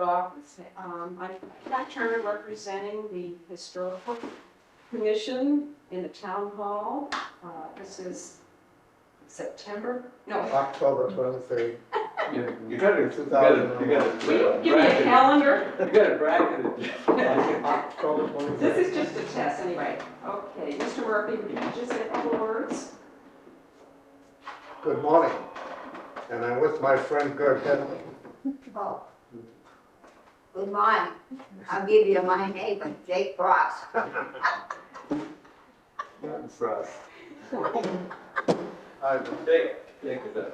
it off. I'm Pat Turner, representing the Historical Commission in the Town Hall. This is September, no. October 23rd. You got it. You got it. Give me a calendar. You got it bracketed. October 23rd. This is just a test anyway. Okay, Mr. Murphy, would you just say a couple of words? Good morning. And I'm with my friend Gert Henley. Oh. Good morning. I'll give you my neighbor, Jake Frost. Not for us. Jake. Jake is that.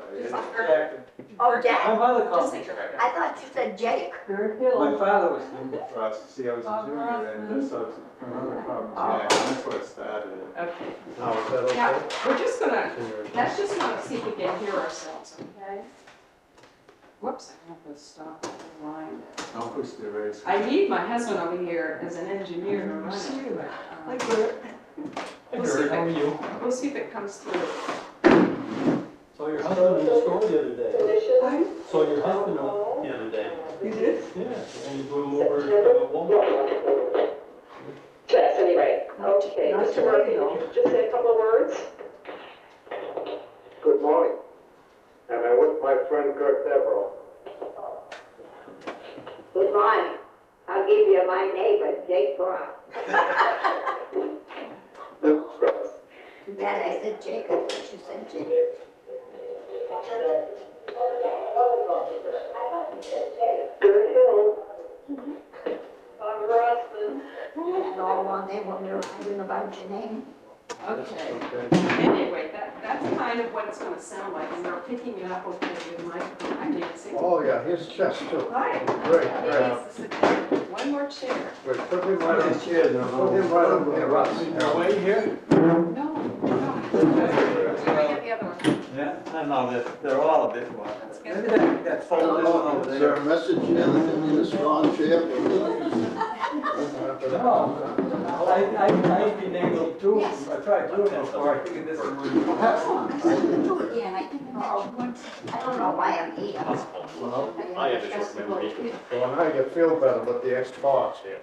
Oh, Jack. My father called me. I thought you said Jake. My father was named for us. See, I was a junior and so another problem. Yeah, that's where it started. Okay. Now, is that Now, okay? we're just gonna, let's just want to see if we can hear ourselves, okay? Whoops, I have to stop the line. I'll push the erase. I need my husband over here as an engineer to run it. But, we'll see if it comes through. Saw your husband in the store the other day. Saw your husband the other day. You did? Yeah, and you drove over to Walmart. Yes, anyway. Okay, Mr. Murphy, just say a couple of words. Good morning. And I'm with my friend Gert Deverell. Good morning. I'll give you my neighbor, Jake Frost. Then I said Jake, I thought you said Jake. Good Hill. I'm Rustin. And all one day when we were arguing about your name. Okay. Okay. Anyway, that's kind of what it's gonna sound like, and they're picking it up okay with the microphone. I'm Nancy. Oh, yeah, his chest too. Hi. Great. One more chair. Wait, put him right on. These chairs are Put him right up here, Russ. way here? No. Get the other one. Yeah, I know, they're all a bit more. Let's get Maybe that folded one over Is there there. a message in a strong chair? I've been able to, Yes. I tried doing it before, I figured this one would. Do it again. I think I don't know why I'm here. Well, I have a short memory. Well, now you feel better with the extra box here.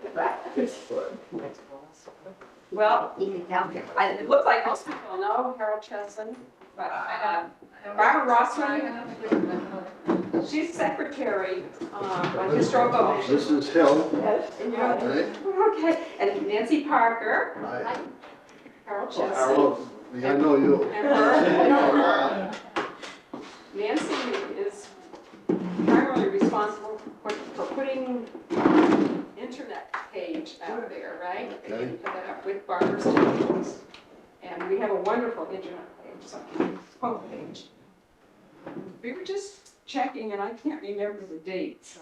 Well, You can tell me. it looks like most people know Harold Chesson, but Barbara Rossman, she's secretary on Historical Commission. This is Hill. Yes, and you know, Right? okay, and Nancy Parker, Hi. Harold Oh, Chesson. Harold, I know you. And her. Nancy is primarily responsible for putting internet page out there, right? Okay. Put that up with Barbara's techniques. And we have a wonderful internet page, so homepage. We were just checking, and I can't remember the date, so.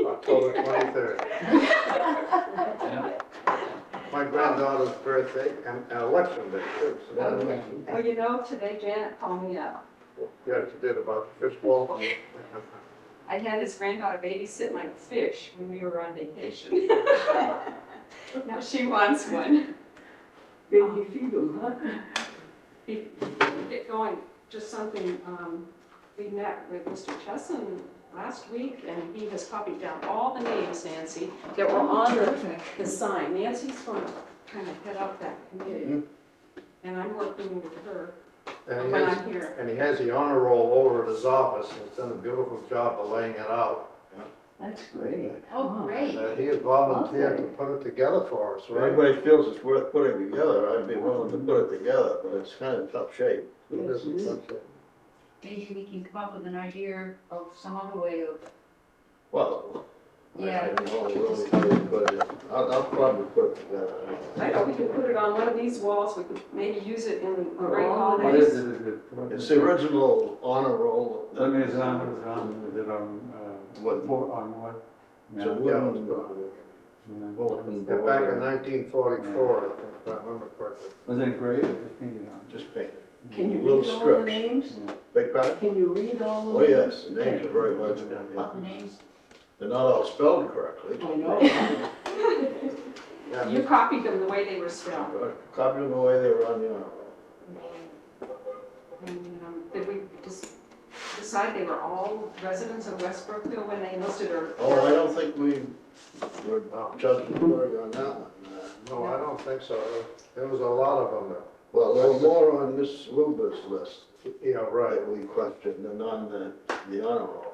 October 23rd. My granddaughter's birthday and election day too. So Okay. Well, you know, today Janet called me up. yeah, she did about the fishbowl. I had his granddaughter babysit my fish when we were on vacation. Now she wants one. Baby feed them, huh? Get going, just something, we met with Mr. Chesson last week, and he has copied down all the names, Nancy, that were on the sign. Nancy's going to kind of head up that committee, and I'm working with her And when he I'm has, here. and he has the honor roll over at his office. He's done a beautiful job of laying it out. That's great. Oh, great. And he has volunteered to put it together for us, If right? anybody feels it's worth putting together, I'd be willing to put it together, but it's kind of tough shape. It isn't such a- Maybe we can come up with an idea of some other way of, Well, Yeah. I don't know really how to put it. I'll probably put it together. I know, we could put it on one of these walls, we could maybe use it in the great What holidays. is it? It's the original honor roll. Let me, is it on, What? on what? It's a women's book. Bulletin Yeah, board. back in 1944, I think, if I remember correctly. Was it great or just painted on? Just painted. can you Little read all the strips. names? Big pardon? Can you read all the Oh, names? yes, the names are very legible. All the names? They're not all spelled correctly. I know. Yeah, You copied them the way they were spelled. Copy them the way they were on the honor roll. And, did we just decide they were all residents of West Brookfield when they enlisted, or? Oh, I don't think we were judging Dory on that one. No, I don't think so. There was a lot of them Well, there were more on Miss Wilbur's list yeah, right. that we questioned than on the honor roll.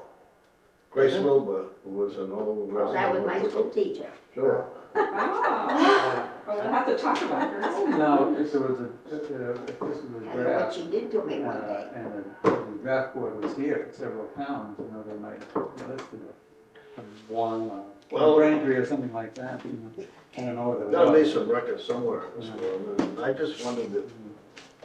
Grace Wilbur was an old Well, that was my resident. school teacher. Sure. Oh, well, we'll have to talk about her. No, if there was if this was a And what draft, she did to me one day. and the draft board was here for several towns, they might have listed it. One, Well- Braintree or something like that, I don't know whether. Gotta be some records somewhere in this world, and I just wondered if,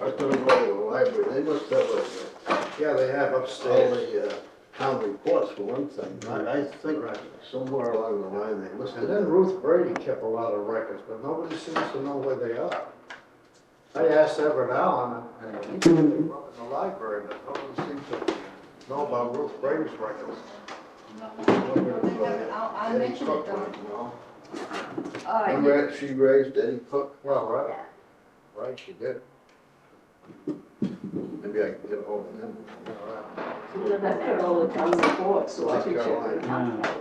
I was gonna go to the library, they must have Yeah, they have all upstairs. the town reports for one thing. I think Right. somewhere along the line they listed. And then Ruth Brady kept a lot of records, but nobody seems to know where they are. I asked Everett Allen, and he said they were up in the library, but nobody seems to know about Ruth Brady's records. I'll mention it though. Remember she raised Eddie Cook? Well, right, right, she did. Maybe I can get hold of him. That's all the town reports, so I can check it. Yeah.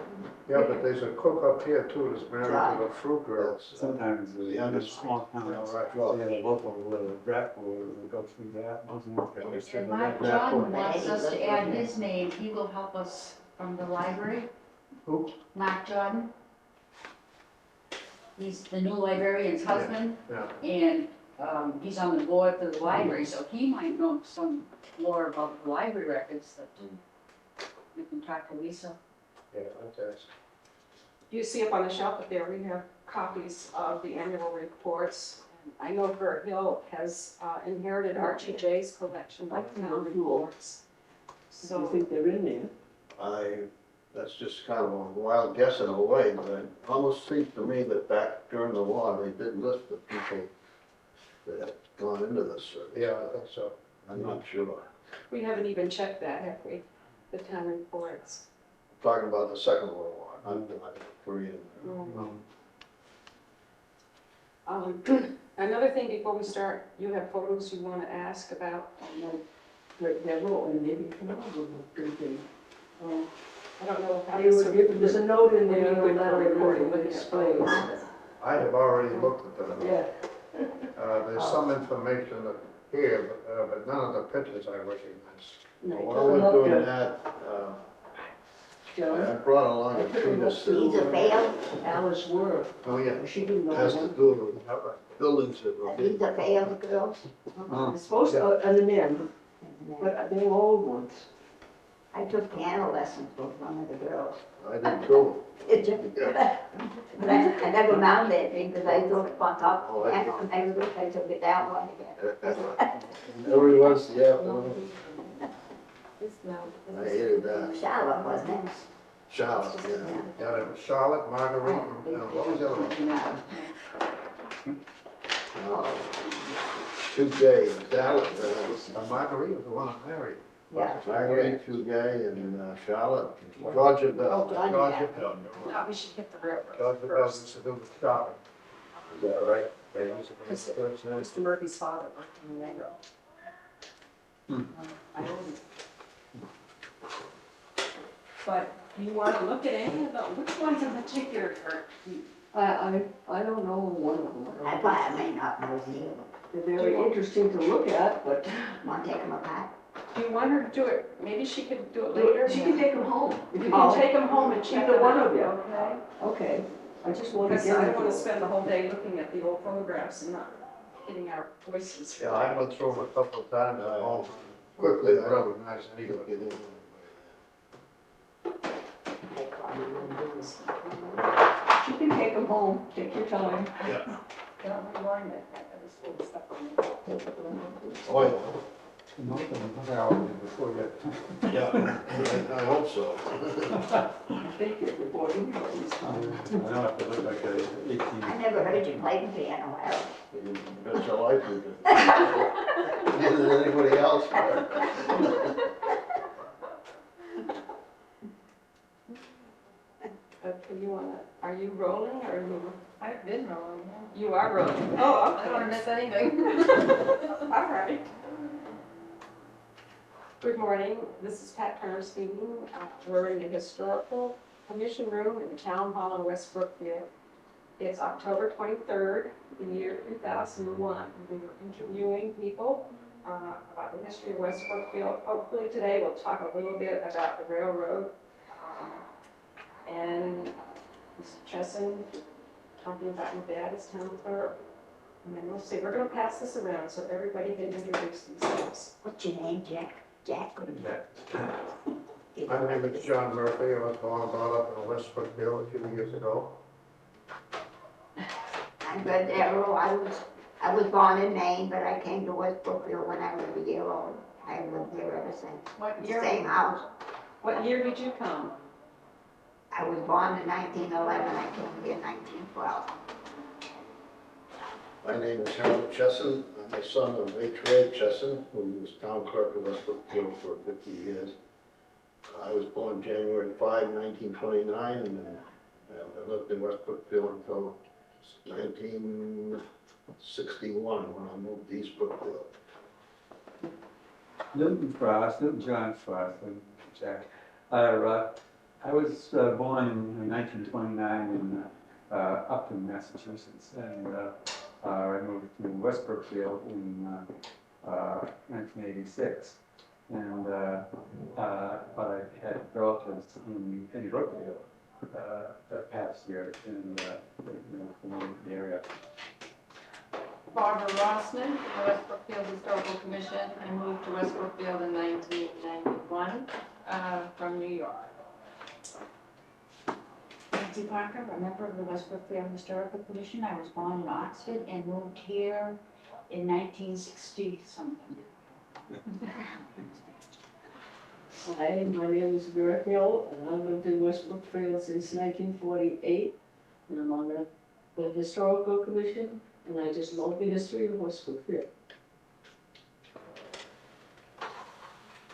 Yeah, but there's a cook up here too that's married to the fruit girls. Sometimes The the other small towns, Yeah, right. they have a local draft board, will go through that. And Mark John wants us to add his name, he will help us from the library. Who? Mark Jordan. He's the new librarian's husband, Yeah, and he's on the board for the library, so he might know some more about the library records that we can talk to Lisa. yeah, okay. You see up on the shelf up there, we have copies of the annual reports. I know Bert Hill has inherited Archie J's collection of town reports. So, think they're in there? That's just kind of a wild guess in a way, but it almost seems to me that back during the war, they did list the people that had gone into this service. Yeah, I think so. I'm not sure. we haven't even checked that, have we? The town reports. Talking about the Second World War, not the Korean. Another thing before we start, you have photos you want to ask about? They're all, and maybe come over with everything. I don't know how They this were would. given, there's a note in there, When you a letter recording that Yeah. explains. I have already looked at them. Yeah, There's some information here, but none of the pictures I recognize. no, While we're doing that, I Joe, brought along a treatise He's a that failed, Alice Worth, Oh, yeah. she didn't know has to one. do with buildings that were he's built. a failed girl. It's supposed to, and the men, but they were old ones. I took piano lessons with one of the girls. I did too. But I never mounted it because I thought it on top Oh, of the I piano, and I took it down one again. Every once in the afternoon, It's now. I hated that. Charlotte, wasn't it? Charlotte, yeah. Yeah, there was Charlotte, Marguerite, and what was the other one? 2J, Charlotte, Marguerite was the one I married. Yeah. Marguerite, 2J, and Charlotte, Georgia Bell. Oh, Georgia Bell. No, we should hit the railroad Georgia Bell first. used to do the shopping. Is that right? They used to do the first name. Mr. Murphy's father worked in the railroad. I don't. But do you want to look at any of them? Which ones in particular hurt you? I don't know one of them. I may not know you. They're very interesting to look at, but Want to take them apart? Do you want her to do it? Maybe she could do it later. she can take them home. If You you can can take them home and check Either them one out, of you. okay? okay, I just want to Because get I it. don't want to spend the whole day looking at the old photographs and not getting our voices. Yeah, I went through them a couple of times at home. Quickly, I recognize any of it. You can take them home, take your time. Don't rewind it. That was full of stuff on it. Oh, Most of them are hours before you. yeah, I hope so. I think you're recording. I don't have to look like a 18. I never heard you play the piano well. You bet your life you did. Neither did anybody else. Okay, you wanna, are you rolling or are you? I've been rolling, yeah. You are rolling. Oh, I don't wanna okay. miss anything. All right. Good morning, this is Pat Turner speaking. We're in the Historical Commission room in the Town Hall in West Brookfield. It's October 23rd, the year 2001. We were interviewing people about the history of West Brookfield. Hopefully today we'll talk a little bit about the railroad. And Mr. Chesson talking about your dad as town clerk. And then we'll see, we're gonna pass this around so everybody can introduce themselves. What's your name, Jack? Jack? My name is John Murphy. I was born and brought up in West Brookfield a few years ago. I'm Good Darrell. I was born in Maine, but I came to West Brookfield when I was a year old. I lived there ever since. What The year? same house. What year did you come? I was born in 1911. I came here in 1912. My name is Harold Chesson. I'm the son of H. Chesson, who was town clerk of West Brookfield for 50 years. I was born January 5, 1929, and I lived in West Brookfield until 1961 when I moved to East Brookfield. Newton John Frost, and Jack. I was born in 1929 in Upton, Massachusetts, and I moved to West Brookfield in 1986. And but I had relatives in Brookfield that past year in the area. Barbara Rossman, from the West Brookfield Historical Commission. I moved to West Brookfield in 1991 from New York. Nancy Parker, a member of the West Brookfield Historical Commission. I was born in Oxford and moved here in 1960-something. Hi, my name is Vera Hill, and I've lived in West Brookfield since 1948. And I'm on the Historical Commission, and I just love the history of West Brookfield.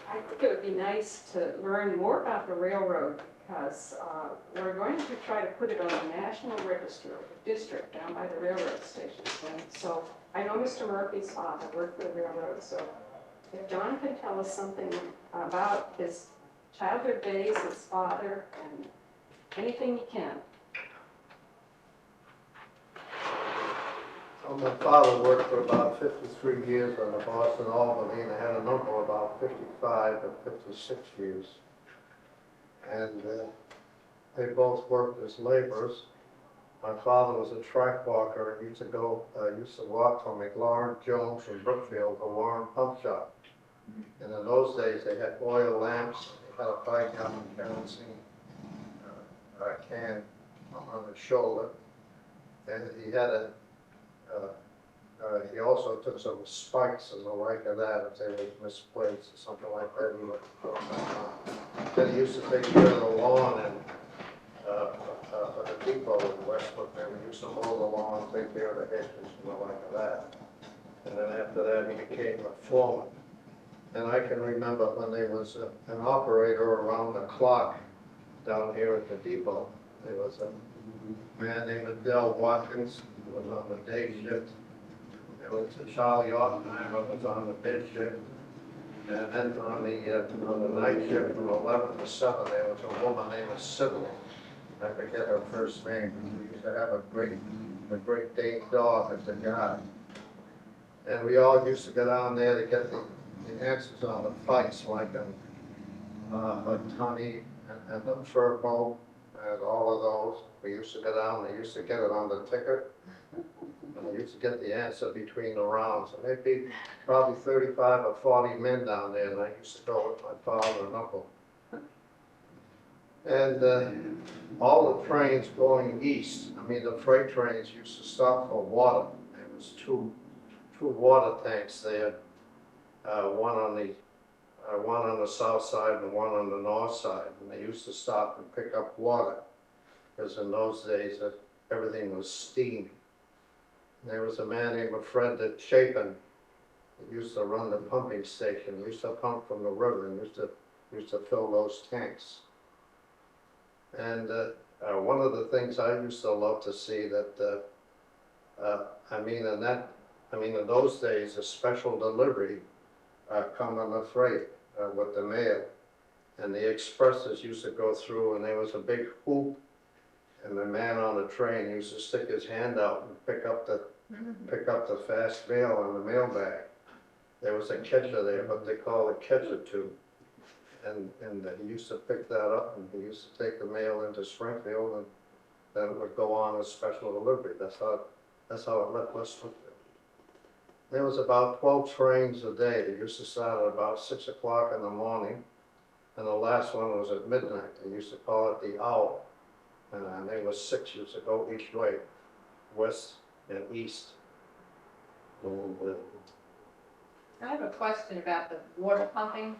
I think it would be nice to learn more about the railroad because we're going to try to put it on the National Register of the district down by the railroad station. And so I know Mr. Murphy's father worked for the railroad, so if John can tell us something about his childhood days, his father, and anything he can. Well, my father worked for about 53 years on the Boston Albany, and I had an uncle about 55 and 56 years. And they both worked as laborers. My father was a track walker and used to walk from McLaurin, Jones, and Brookfield to Warren Pump Shop. And in those days, they had oil lamps, they had a 5-gallon kerosene can on his shoulder. And he had he also took some spikes and the like of that if they were misplaced or something like that. Then he used to take care of the lawn and for the depot in Westbrook. We used to mow the lawn, take care of the hedges and the like of that. And then after that, he became a foreman. And I can remember when there was an operator around the clock down here at the depot. There was a man named Adele Watkins who was on the day shift. There was a Charlie Oppenheimer who was on the mid shift. And then on the night shift from 11 to 7, there was a woman named Sybil. I forget her first name. We used to have a great Dane dog as a guy. And we all used to go down there to get the answers on the fights, like Tunny and the Furbo and all of those. We used to go down, they used to get it on the ticket. And we used to get the answer between the rounds. And there'd be probably 35 or 40 men down there, and I used to go with my father and uncle. And all the trains going east, I mean, the freight trains used to stop for water. There was two water tanks there, one on the south side and one on the north side. And they used to stop and pick up water, because in those days everything was steam. And there was a man named Fred Chapin that used to run the pumping station. He used to pump from the river and used to fill those tanks. And one of the things I used to love to see that, in those days, a special delivery come on the freight. with the mail. And the expresses used to go through, and there was a big hoop, and the man on the train used to stick his hand out and pick up the fast mail in the mail bag. There was a catcher there, what they call a catcher tube. And he used to pick that up, and he used to take the mail into Springfield, and then it would go on a special delivery. That's how it left West Brookfield. There was about 12 trains a day. They used to start at about 6 o'clock in the morning, and the last one was at midnight. They used to call it the Owl. And there was 6 used to go each way, west and east. I have a question about the water pumping,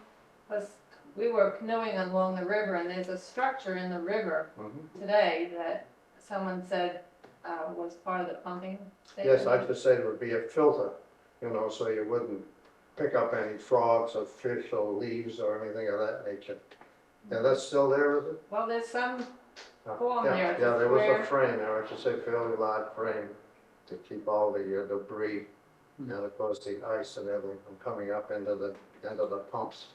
because we were canoeing along the river, and there's a structure in the river today that someone said was part of the pumping station. Yes, I should say there would be a filter, you know, so you wouldn't pick up any frogs or fish or leaves or anything of that nature. Yeah, that's still there, is it? Well, there's some form there. It's Yeah, there was square. a frame there, I should say fairly large frame to keep all the debris and of course the ice and everything from coming up into the pumps.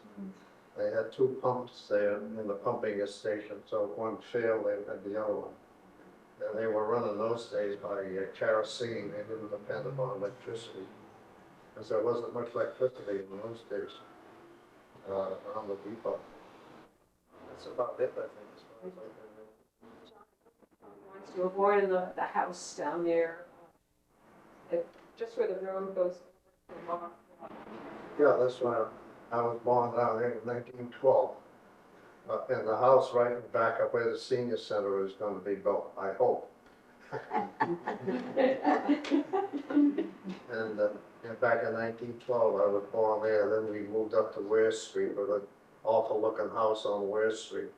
They had 2 pumps there in the pumping station, so if one failed, they had the other one. And they were running those days by kerosene, they didn't depend upon electricity. Because there wasn't much electricity in those days around the depot. That's about it, I think, as far as I can remember. Wants to avoid in the house down there, just where the road goes. Yeah, that's why I was born down there in 1912. And the house right in back of where the senior center is going to be built, I hope. And back in 1912, I was born there. Then we moved up to Ware Street with an awful looking house on Ware Street.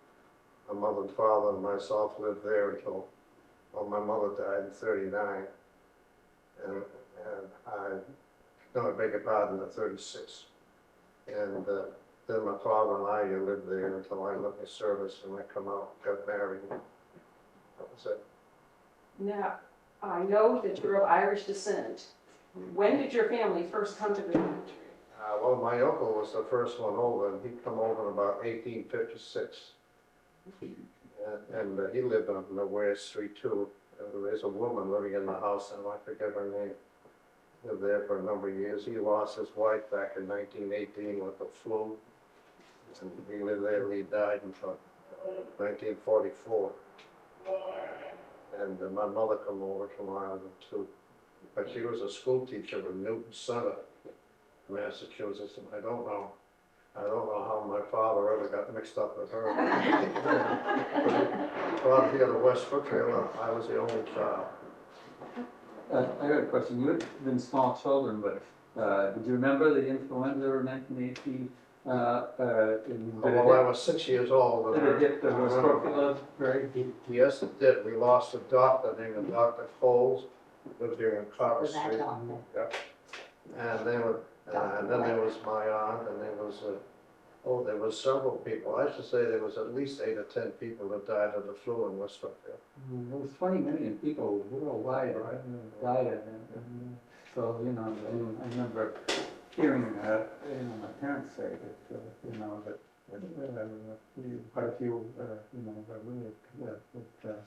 My mother and father and myself lived there until, well, my mother died in '39. And I beg your pardon, in '36. And then my father and I lived there until I left the service and I come out, got married. That was it. Now, I know that you're of Irish descent. When did your family first come to the country? Well, my uncle was the first one over, and he come over in about 1856. And he lived on the Ware Street too. There's a woman living in the house, and I forget her name. Lived there for a number of years. He lost his wife back in 1918 with the flu. And he lived there and he died in 1944. And my mother come over from Ireland too. But she was a school teacher in Newton Center, Massachusetts, and I don't know how my father ever got mixed up with her. Brought here to West Brookfield, I was the only child. I got a question. You had been small children, but did you remember the influenza of 1918? Well, I was 6 years old. Did it hit the West Brookfield, right? Yes, it did. We lost a doctor named Dr. Coles, lived here in Carter Was that Street. doctor? Yep. And then there was my aunt, and there was several people. I should say there was at least 8 or 10 people that died of the flu in West Brookfield. There was 20 million people worldwide died of it. So, you know, I remember hearing, my parents say that, that quite a few,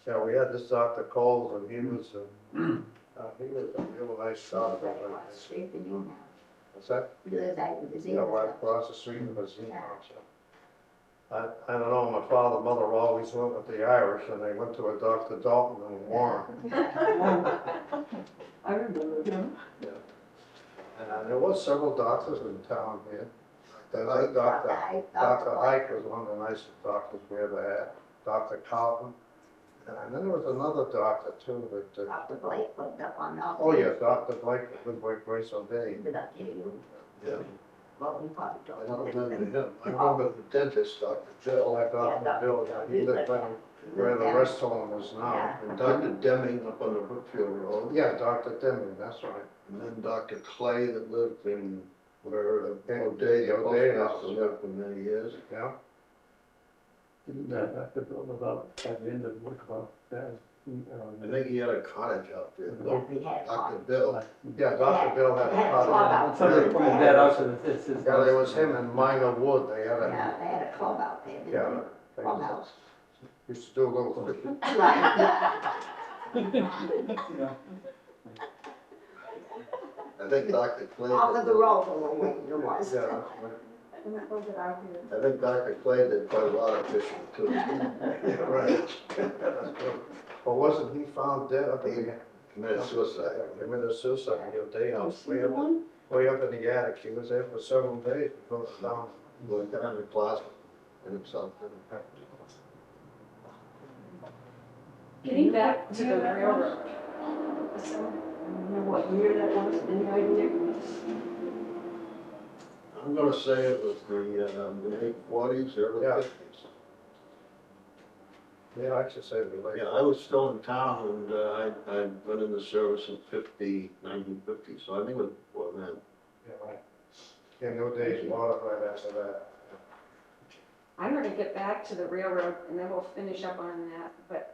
Yeah, we had this Dr. Coles, and he was a real nice doctor. Street for you now. What's that? You live out with the Yeah, right zero. across the street from his house. I don't know, my father and mother always went with the Irish, and they went to a Dr. Dalton in Warren. I remember him. And there was several doctors in town here. There's Dr. Ike was one of the nicest doctors we ever had. Dr. Carlton. And then there was another doctor too that. Dr. Blake lived up on North. Oh yeah, Dr. Blake lived by Grace O'Day. Lived up here. Yeah, Well, we probably I don't. don't remember him. I remember the dentist, Dr. Jill, Like Dr. Bill, he lived where the rest home is now. and Dr. Deming up on the Brookfield Road. Yeah, Dr. Deming, that's right. And then Dr. Clay that lived in where O'Day, the O'Day postmaster house, lived for many years. Yeah. Didn't Dr. Bill about at the end of work about that? I think he had a cottage out there. Yeah, he had Dr. cottage. Bill. Yeah, Dr. Bill had They had a a club out Somebody there. pointed that out, so it's his. Yeah, there was him and Minor Wood, they had a, Yeah, they had a club out there, yeah. didn't they? Clubhouse. Used to do a little fishing. Right. Yeah. I think Dr. Clay. Off of the road a little way it was. Yeah, that's right. I think Dr. Clay did quite a lot of fishing too. Yeah, right. That's good. Well, wasn't he found dead up in the, Committed suicide. committed suicide in your day house, way up in the attic, he was there for several days before it was down. Going down in the closet and himself. Getting back to the railroad. Remember what year that was, any idea? I'm gonna say it was the late 40s, early Yeah. 50s. Yeah, I should say the late. Yeah, I was still in town and I went into service in 1950, so I think it was before then. Yeah, right. Yeah, no days, water right after that. I'm gonna get back to the railroad and then we'll finish up on that, but,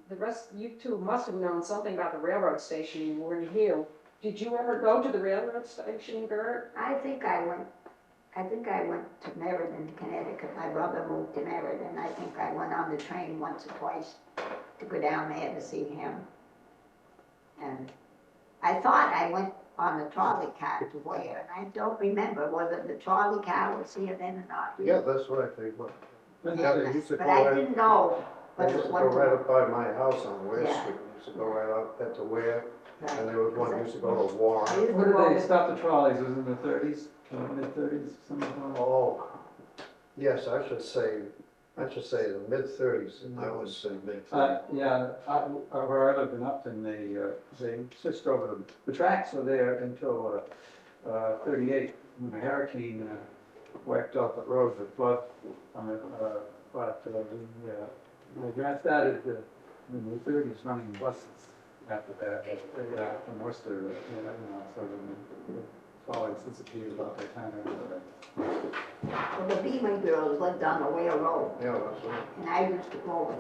the rest, you two must have known something about the railroad station, you weren't here. Did you ever go to the railroad station, Gert? I think I went to Meriden, Connecticut. My brother moved to Meriden. I think I went on the train once or twice to go down there to see him. And I thought I went on the trolley car to where, and I don't remember whether the trolley car was here then or not. Yeah, that's right, they were. Yeah, they used to But go I right, didn't know they whether used it to go was. right up by my house on West Yeah. Street. Used to go right up at the Ware, and Right. there was one used to go to Warren. I used to When did go they over- stop the trolleys? Was it in the 30s, mid-30s, sometime? Oh, yes, I should say the mid-30s. I was say mid. Yeah, where I lived in Upton, they switched over, the tracks were there until 38, when the hurricane wiped off the road, the flood, but they started in the 30s running buses after that, from Worcester, so the trolleys disappeared about that time. Well, the Beaman girls lived on the Whale Road, Yeah, that's right. and I used to go over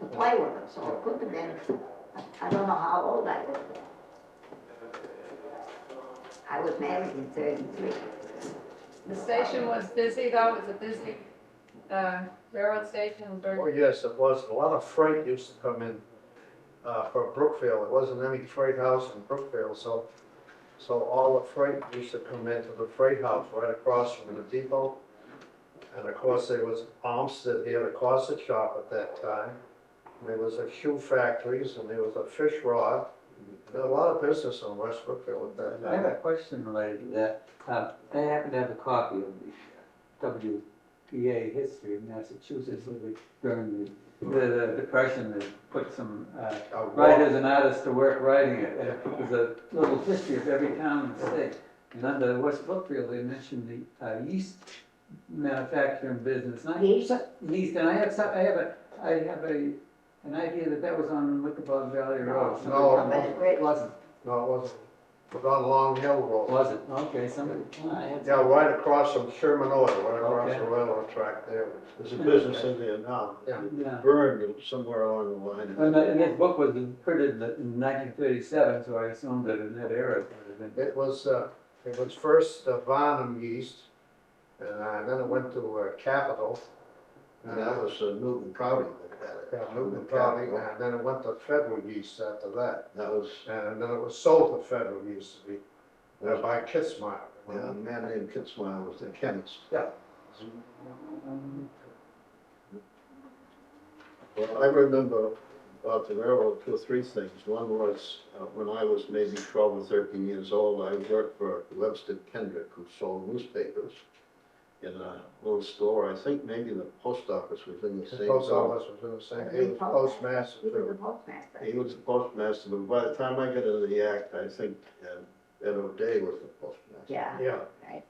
to play with them, so it couldn't have been, I don't know how old I was then. I was married in 33. The station was busy though, it was a busy, railroad station in Oh, Berkeley. yes, it was. A lot of freight used to come in from Brookfield. There wasn't any freight house in Brookfield, so all the freight used to come into the freight house right across from the depot. And of course, there was Olmsted, he had a corset shop at that time. There was a shoe factories and there was a fish rod. There was a lot of business in West Brookfield at that I have time. a question related to that. I happen to have a copy of the WPA history of Massachusetts during the Depression. They put some writers and artists to work writing it. And there's a little history of every town in the state. And under West Brookfield, they mentioned the yeast manufacturing business. And Yeast? Yeast, and I have an idea that was on Wickabog Valley Road. No. It wasn't. No, it wasn't. It was on Long Hill Road. Was it? Okay, somebody, I had. Yeah, right across from Sherman Oil, right across Okay. the railroad track there. There's a business in there now. Yeah. Yeah. Burned somewhere along the line. And this book was printed in 1937, so I assumed that in that era it would have been. It was first Varnum yeast, and then it went to Capitol. And that was Newton Prouty that had it. Yeah, Newton County, and then it went to Federal Yeast after that. That was, And then it was sold to Federal Yeast to be, by Kitzmeier. a man named Kitzmeier was the chemist. Well, I remember about the railroad 2 or 3 things. One was when I was maybe 12 or 13 years old, I worked for Webster Kendrick, who sold newspapers in a little store. I think maybe the post office was in the The same post zone. office was in the same, he was postmaster He was the too. postmaster. He was the postmaster, but by the time I got into the act, I think Ed O'Day was the postmaster. Yeah, Yeah, right.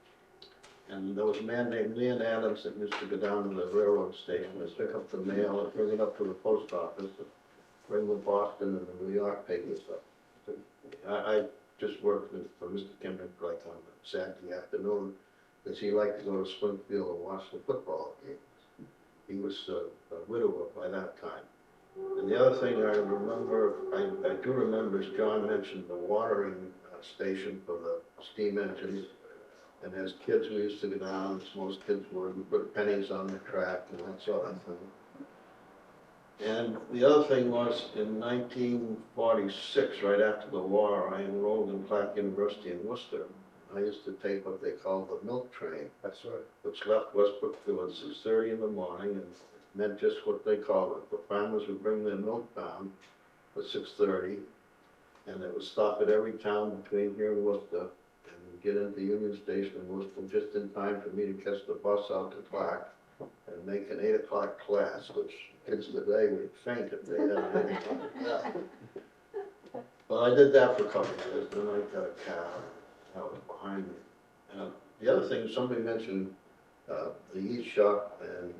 And there was a man named Leon Adams that used to go down to the railroad station and pick up the mail and bring it up to the post office and bring the Boston and the New York papers up. I just worked for Mr. Kendrick like on a Saturday afternoon, because he liked to go to Springfield and watch the football games. He was a widower by that time. And the other thing I remember, I do remember, is John mentioned the watering station for the steam engines. And as kids, we used to go down, as most kids would, we put pennies on the track and that sort of thing. And the other thing was, in 1946, right after the war, I enrolled in Clark University in Worcester. I used to take what they called the milk train, That's right. which left West Brookfield at 6:30 in the morning, and meant just what they called it. The farmers would bring their milk down at 6:30, and it would stop at every town between here and Worcester, and get into Union Station in Worcester just in time for me to catch the bus out to Clark and make an 8 o'clock class, which kids today would faint if they had an 8 o'clock class. But I did that for a couple of years, then I got a car, that was behind me. The other thing, somebody mentioned the yeast shop and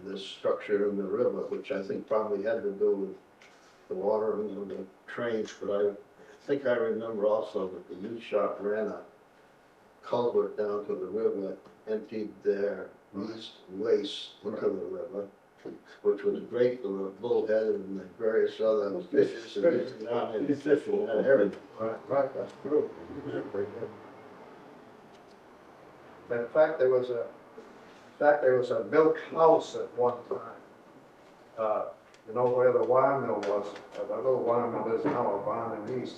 this structure in the river, which I think probably had to do with the watering of the trains, but I think I remember also that the yeast shop ran a culvert down to the river, emptied their yeast waste into the river, which was great for the bullhead and the various other fishes and down and fishing that area. Right, that's true. In fact, there was a milk house at one time. You know where the wire mill was? The little wire mill is now a barn in East.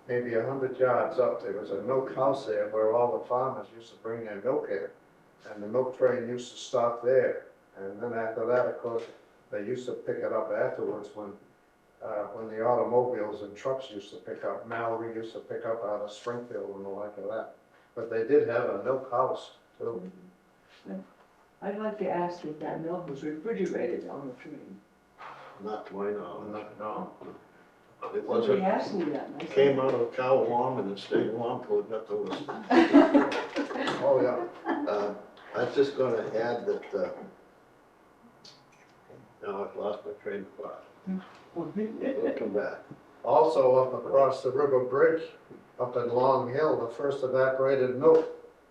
Maybe 100 yards up, there was a milk house there where all the farmers used to bring their milk in. And the milk train used to stop there. And then after that, of course, they used to pick it up afterwards when the automobiles and trucks used to pick up. Mallory used to pick up out of Springfield and the like of that. But they did have a milk house too. I'd like to ask if that milk was refrigerated on the train. Not to my knowledge. No. It Somebody wasn't, asked me that, and I it said, came out of a cow warm and it stayed warm till it got to us. Oh, yeah. I was just gonna add that, now I've lost my train of thought. We'll come back. Also up across the river bridge, up in Long Hill, the first evaporated milk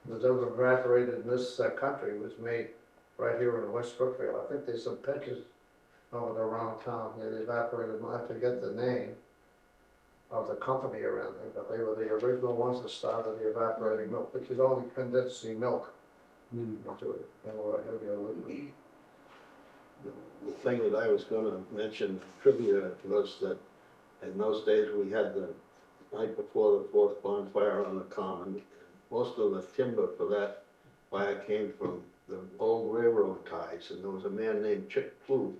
that ever evaporated in this country was made right here in West Brookfield. I think there's some pictures of it around town here. The evaporated milk, I forget the name of the company around there, but they were the original ones that started the evaporating milk, which is only condensing milk into it. The thing that I was gonna mention trivia was that in those days, we had the night before the fourth bonfire on the common. Most of the timber for that fire came from the old railroad ties, and there was a man named Chick Clue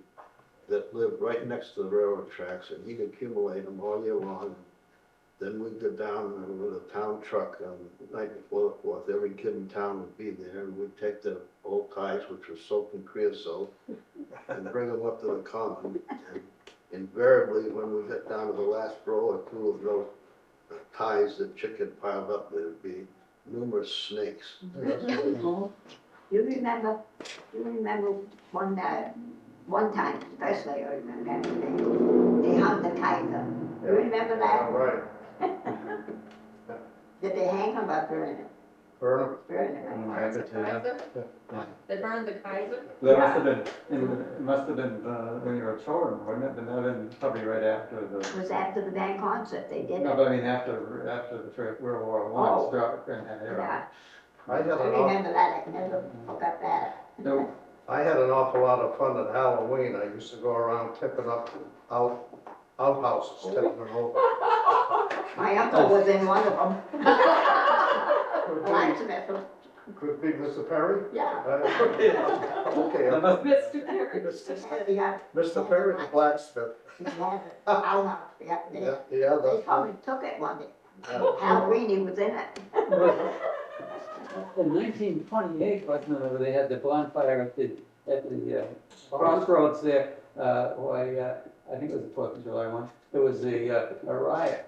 that lived right next to the railroad tracks, and he'd accumulate them all year long. Then we'd go down with a town truck on the night before the fourth. Every kid in town would be there, and we'd take the old ties, which were soaked in creosote, and bring them up to the common. And invariably, when we got down to the last row or two of those ties that Chick had piled up, there would be numerous snakes. You remember one time, especially, I remember, they hung the Kaiser. You remember that? Right. Did they hang him or burn him? Burn Burn him. Kaiser? They burned the Kaiser? That must have been, it must have been when you were children, wouldn't it? But that been probably right after the, It was after the band concert, they did no, it. but I mean after the First World War Oh. I struck in that era. Yeah, I had I remember that, I never forgot that. No, I had an awful lot of fun at Halloween. I used to go around tipping up outhouses, tipping them over. My uncle was in one of them. Blacksmith, Could be Mr. Perry? yeah. Okay, that must be, Mr. Perry. Yeah, Mr. Perry, the blacksmith. he had it. Outhouse, yeah, Yeah, they that's probably took it one day. yeah. Halloween, he was in it. in 1928, wasn't it, where they had the bonfire at the crossroads there, why, I think it was the 4th of July one, there was a riot,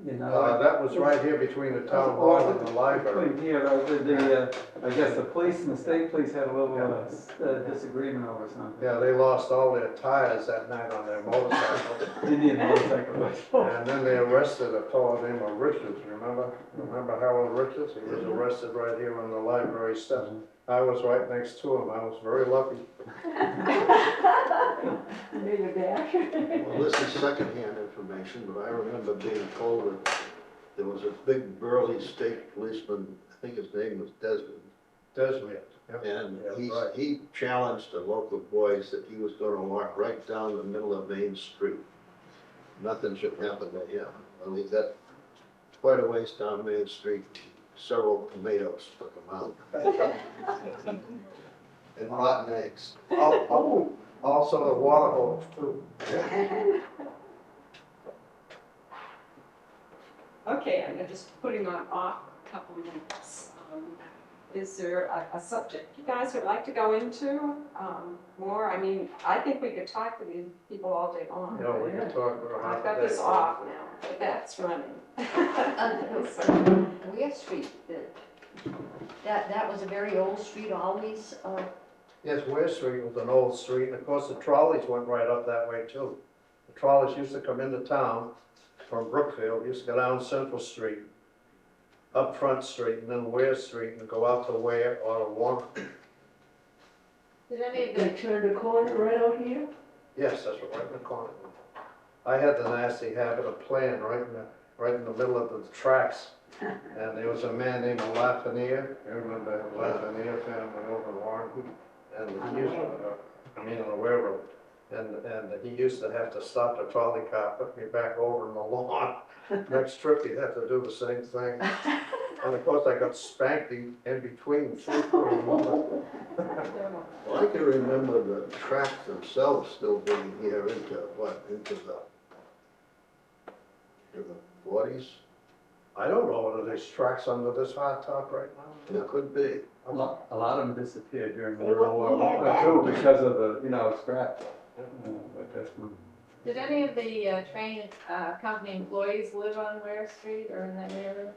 you know. That was right here between the town hall and the library. Between here, I guess the police and the state police had a little disagreement over something. Yeah, they lost all their tires that night on their motorcycle. Indian motorcycle. And then they arrested a fellow named Richards, remember? Remember Harold Richards? He was arrested right here on the library steps. I was right next to him, I was very lucky. Made a dash. Well, this is secondhand information, but I remember being told that there was a big burly state policeman, I think his name was Desmond. Desmond, yep. And Yeah, right. he challenged the local boys that he was gonna walk right down the middle of Main Street. Nothing should happen to him. Well, he got quite a ways down Main Street, several tomatoes took him out. And rotten eggs. Oh, also the water hose too. Okay, I'm just putting on off a couple minutes. Is there a subject you guys would like to go into more? I mean, I think we could talk to these people all day long. You know, we can talk for a half I've a got day. this off now, but that's running. West Street, that was a very old street always, Yes, West Street was an old street, and of course the trolleys went right up that way too. The trolleys used to come into town from Brookfield, used to go down Central Street, up Front Street, and then Ware Street, and go out to Ware or to Warren. Did any of They the, turned a corner right out here. Yes, that's right in the corner. I had the nasty habit of playing right in the middle of the tracks. And there was a man named Lafreniere, you remember the Lafreniere family over in Warren? And he used to, on the railroad. And he used to have to stop the trolley car, put me back over in the lawn. Next trip, he'd have to do the same thing. And of course, I got spanked in between. Well, I can remember the tracks themselves still being here into the 40s. I don't know whether there's tracks under this hot top right now. It could be. A lot of them disappeared during They World were- War we had II because of the, scrap. But that's one. did any of the train company employees live on Ware Street or in that area?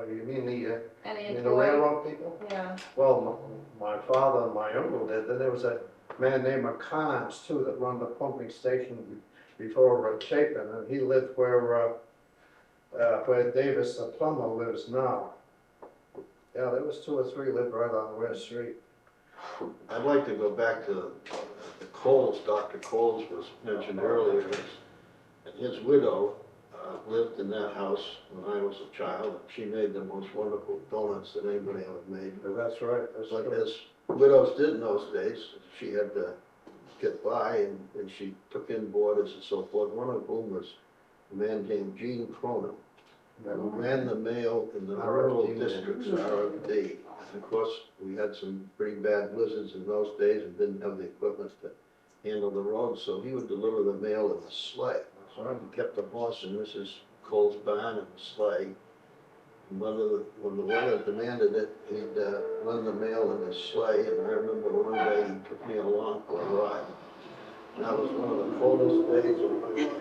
You mean the Any the employees? railroad people? Yeah, Well, my father and my uncle did. Then there was a man named McConn's too that run the pumping station before Chapin, and he lived where Davis the plumber lives now. Yeah, there was 2 or 3 lived right on West Street. I'd like to go back to the Coles. Dr. Coles was mentioned earlier, and his widow lived in that house when I was a child. She made the most wonderful donuts that anybody ever made. That's right. That's But true. as widows did in those days, she had to get by, and she took in boarders and so forth, one of whom was a man named Gene Cronin, who ran the mail in the rural districts, RFD. And of course, we had some pretty bad blizzards in those days and didn't have the equipment to handle the roads, so he would deliver the mail in a sleigh. So he kept the horse in Mrs. Cole's barn in the sleigh. And when the weather demanded it, he'd run the mail in his sleigh, and I remember one day he took me along for a ride. And that was one of the coldest days of my life.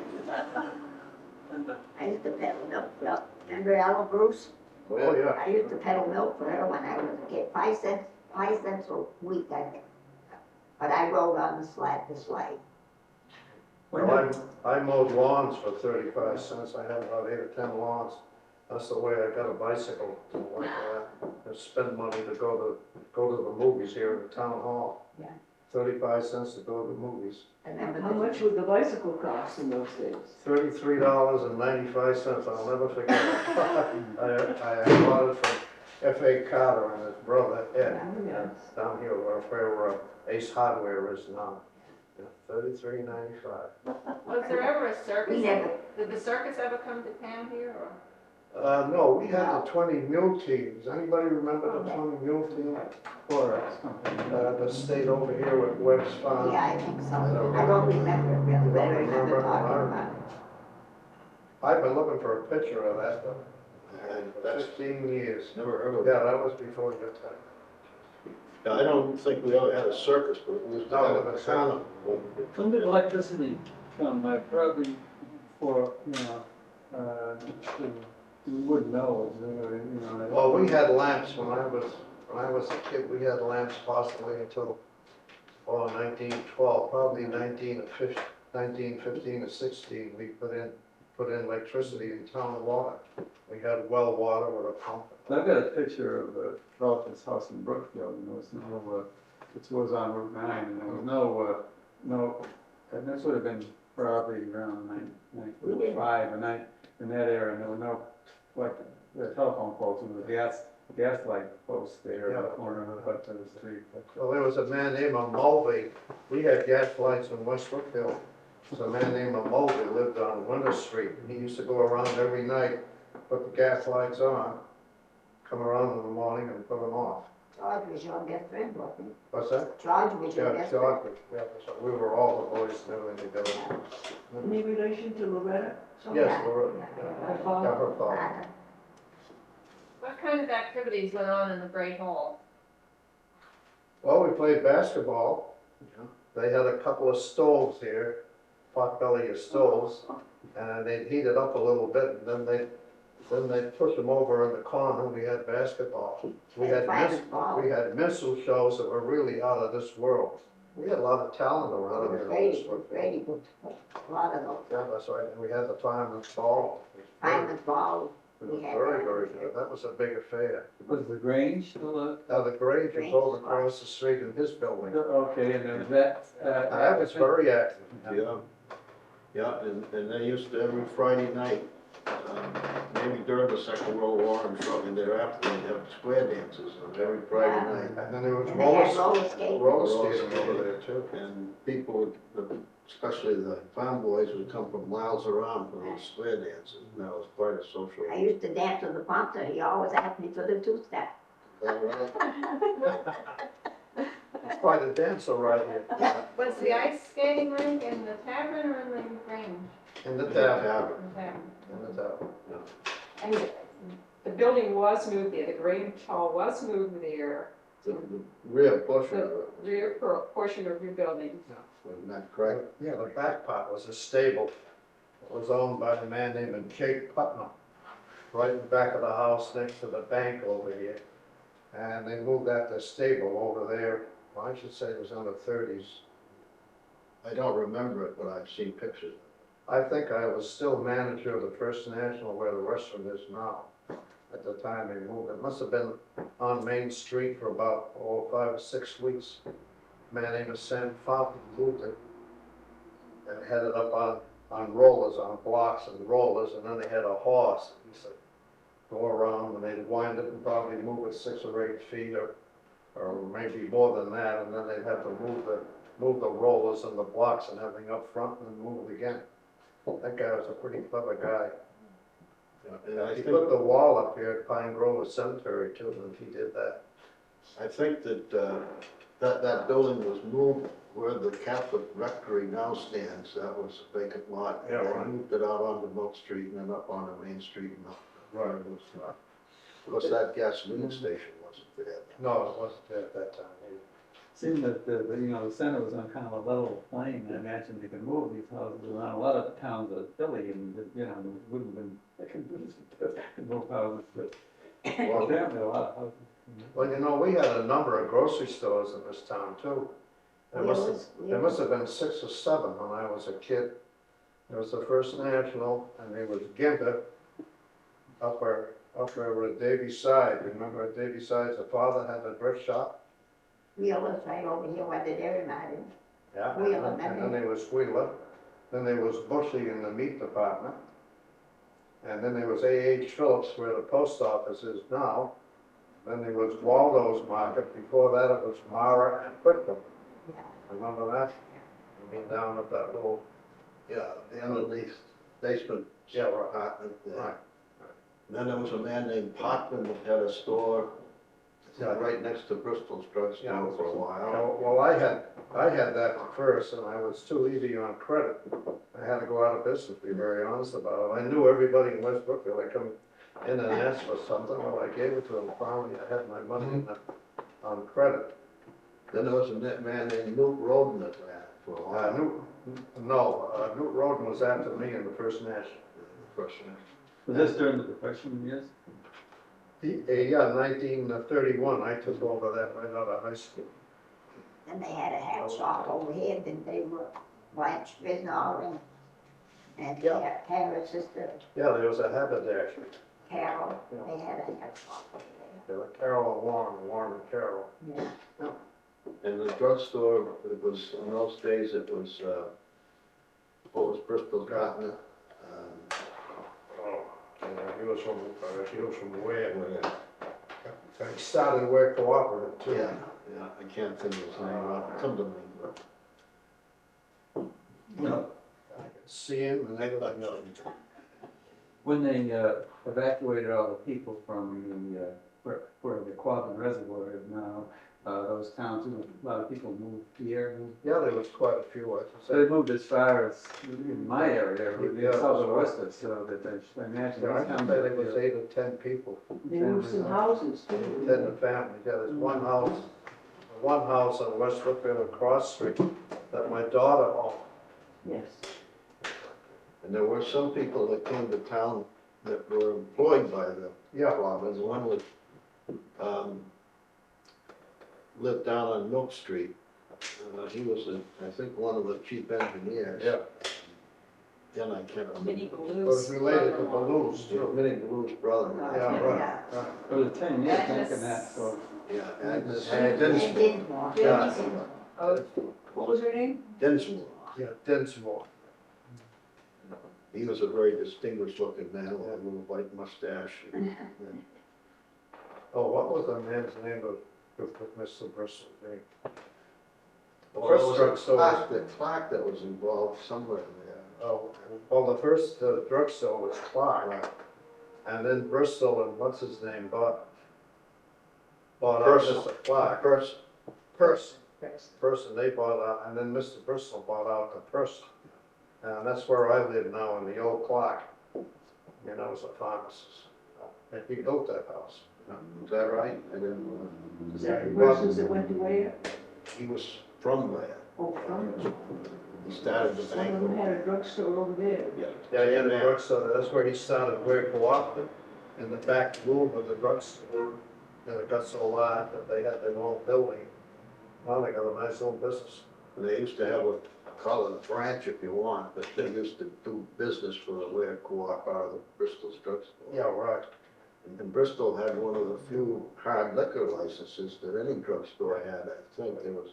I used to peddle milk. Remember Ella Bruce? Oh, yeah. I used to peddle milk for her when I was a kid. 5 cents a week, I think. But I rode on the sleigh. Well, I mowed lawns for 35 cents. I had about 8 or 10 lawns. That's the way I got a bicycle, like that. I spend money to go to the movies here at the town hall. Yeah. 35 cents to go to the movies. I remember How much would the bicycle cost in those days? $33.95. I'll never forget it. I bought it from F.A. Carter and his brother Ed. Oh, yes. Down here where Ace Hardware is now. Yeah, $33.95. was there ever a circus? We never- Did the circus ever come to town here, or? No, we had the 20 mule team. Does anybody remember the 20 mule team? That stayed over here with Webb's Farm. Yeah, I think so. I don't remember it really, but I remember talking about it. I've been looking for a picture of that And for that's 15 years. never heard of Yeah, it. that was before your time. Yeah, I don't think we ever had a circus, but we used to have a carnival. When did electricity come? Probably for, you wouldn't know, Well, we had lamps when I was a kid. We had lamps possibly until 1912, probably 1915 or 16. We put in put in electricity in town water. We had well water with a pump. I've got a picture of a relative's house in Brookfield, and there was no, it was on Route 9, and there was no, and this would have been probably around 1945, and in that area, and there were no, like, the telephone poles, and the gas light posts there in the corner of the street. Well, there was a man named Mulvey. We had gas lights in West Brookfield. There's a man named Mulvey lived on Winter Street. He used to go around every night, put the gas lights on, come around in the morning and put them off. George was your best friend, wasn't What's that? he? George was your Yeah, best friend. George, yeah, so we were all the boys and everything together. Any relation to Loretta? Yes, Laura, Her yeah, father? her father. What kind of activities went on in the Great Hall? Well, we played basketball. They had a couple of stoves here, pot-belly stoves, and they'd heat it up a little bit, and then they'd push them over in the corner, and we had basketball. We had missile shows that were really out of this world. We had a lot of talent around here. Brady put a lot of those. Yeah, that's right, and we had the fireman's ball. Fireman's ball. It was very, very good. That was a big affair. Was the Grange still Now, the Grange was over across the street in his building. okay, and then that, I was very active. Yeah, and they used to, every Friday night, maybe during the Second World War and shortly thereafter, they'd have square dances on every Friday night. And then there was And they had roller skating. roller skating over there too. And people would, especially the farm boys, would come from miles around for those square dances, and that was quite a social. I used to dance with the punter. He always asked me for the two-step. Is that right? It's quite a dancer right here. Was the ice skating rink in the tavern or in the Grange? In the Yeah, tavern. The tavern. In the tavern. And the building was moved there, the Grange Hall was moved there, The rear portion of the it, rear portion of your building. wasn't that correct? Yeah, the back part was a stable. It was owned by a man named Jake Putnam, right in the back of the house next to the bank over here. And they moved that to stable over there. Well, I should say it was in the 30s. I don't remember it, but I've seen pictures. I think I was still manager of the First National where the restaurant is now. At the time they moved. It must have been on Main Street for about, 5 or 6 weeks. A man named Sam Fountain moved it and had it up on rollers, on blocks and rollers, and then they had a horse. He used to go around and they'd wind it and probably move it 6 or 8 feet or maybe more than that, and then they'd have to move the rollers and the blocks and everything up front and then move it again. That guy was a pretty clever guy. And I He think, put the wall up here at Pine Grove Cemetery too, and he did that. I think that, that building was moved where the Catholic rectory now stands. That was a vacant lot. Yeah, right. They moved it out onto Milk Street and then up onto Main Street and up. Right. Of course, that gasoline station wasn't there. No, it wasn't there at that time either. seeing that the center was on kind of a level plane, I imagine they could move these houses around. A lot of the towns of Philly and, it wouldn't have been, they could move houses, but apparently a lot of houses. Well, we had a number of grocery stores in this town too. There must have been 6 or 7 when I was a kid. There was the First National, and there was Gimper up where at Davy Side. Remember at Davy Side, the father had a brick shop? Wheeler's right over here where the dairy mart is. Yeah. Wheeler, And then there was Wheeler. Then there was Bushy in the meat department. And then there was A.H. Phillips where the post office is now. Then there was Waldo's Market. Before that it was Mara and Quitcomb. Yeah. Remember that? I mean, down at that little, Yeah, the underneath basement yeah, right, apartment there. right. Then there was a man named Potman that had a store Yeah. right next to Bristol's drugstore Yeah. for a while. Well, I had that first, and I was too easy on credit. I had to go out of business, to be very honest about it. I knew everybody in West Brookfield. I come in and asked for something, well, I gave it to them. Finally, I had my money on credit. Then there was a man named Newt Roden that ran it for a while. Newt Roden was after me in the First National. Was this during the Depression years? Yeah, 1931, I took over that right out of high school. Then they had a hat shop over here, then they were Blanche Bisnall and And Yeah. Tara's sister, Yeah, there was a haberdasher. Carol, Yeah. they had a hair shop over There were Carol and Warren and Carol. there. Yeah. And the drugstore, it was, in those days, it was, what was Bristol Cotton? Oh, he was from Ware. He started Ware Cooperative too. Yeah, yeah, I can't think of his name, come to me, but. I could see him and everything else. When they evacuated all the people from the, where the Quabbin Reservoir is now, those towns, a lot of people moved here. Yeah, there was quite a few, I So should they moved as far as, in my area, Yeah, south of so- Worcester, so that I imagine. say. I these can towns say are there was here. 8 or 10 people. There were some houses too. Then the family, yeah, there's one house on West Brookfield Cross Street that my daughter owned. Yes. And there were some people that came to town that were employed by the Yeah, Quabbins. One was, lived down on Milk Street. He was, I think, one of the chief engineers. yeah. Then I can't remember. Minnie It was Blues. related to Baloo's Yeah, too. Minnie Blue's brother. Yeah, right, right. It was 10 years back in that, so. Yeah, Agnes And They Dinsmore. did more. Yeah. Oh, What was her name? Dinsmore. Yeah, Dinsmore. He was a very distinguished looking man with a little white mustache. Oh, what was the man's name of Mr. Bristol? The Well, there first was a drugstore was, Clark that was involved somewhere there. oh, well, the first drugstore was Clark. And then Bristol and what's his name bought out Person. Mr. Clark. Person, they bought out, and then Mr. Bristol bought out the person. And that's where I live now, in the old Clark. You know, as a pharmacist. And he built that house. Is that right? I didn't know. Was that the persons that went to Ware? He was from there. Oh, from, He started the some of bank. them had a drugstore over there. Yeah, he had a drugstore, that's where he started, where cooperative, in the back room of the drugstore. And it got so large that they had their own building. Well, they got a nice little business. And they used to have a, call it a branch if you want, but they used to do business for the Ware Co-op out of the Bristol's drugstore. Yeah, right. And Bristol had one of the few hard liquor licenses that any drugstore had, I think. It was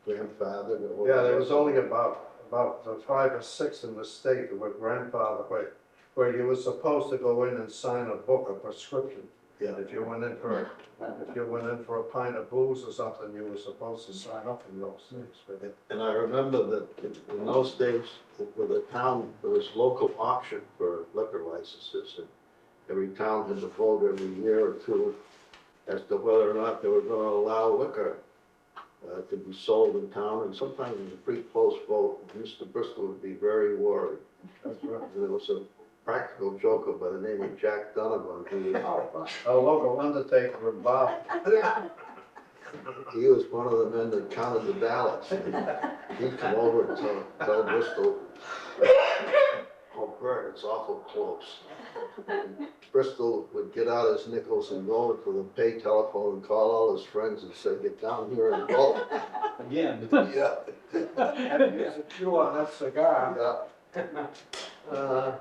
grandfathered. or Yeah, there was whatever. only about 5 or 6 in the state that were grandfathered, where you were supposed to go in and sign a book, a prescription. Yeah. If you went in for a pint of booze or something, you were supposed to sign up in those things. But And I remember that in those days, with the town, there was local auction for liquor licenses. And every town had to vote every year or two as to whether or not they were gonna allow liquor to be sold in town. And sometimes it was a pretty close vote. Mr. Bristol would be very worried. that's right. And there was a practical joker by the name of Jack Donovan, who was A local undertaker in Bob. he was one of the men that counted the ballots. He'd come over and tell Bristol, oh, Bert, it's awful close. And Bristol would get out his nickels and go to the pay telephone and call all his friends and say, get down here and vote. Again. Yeah. There's a chew on that cigar. Yeah.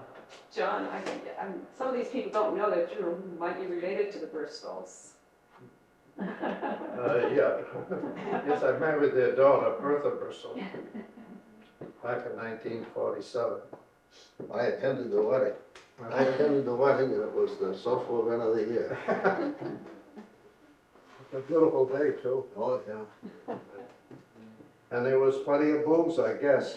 John, some of these people don't know that you might be related to the Bristols. Yeah. Yes, I married their daughter, Bertha Bristol, back in 1947. I attended the wedding. I attended the wedding and it was the social event of the year. A beautiful day too. Oh, yeah. And there was plenty of booze, I guess.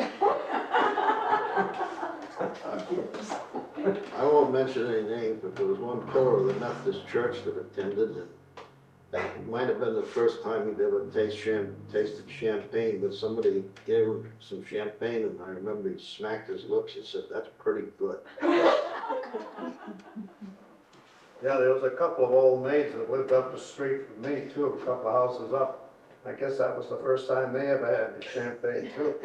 I won't mention any names, but there was one pillar of the Methodist church that attended, and it might have been the first time he'd ever tasted champagne, but somebody gave him some champagne, and I remember he smacked his lips and said, that's pretty good. Yeah, there was a couple of old maids that lived up the street from me too, a couple of houses up. I guess that was the first time they ever had the champagne too.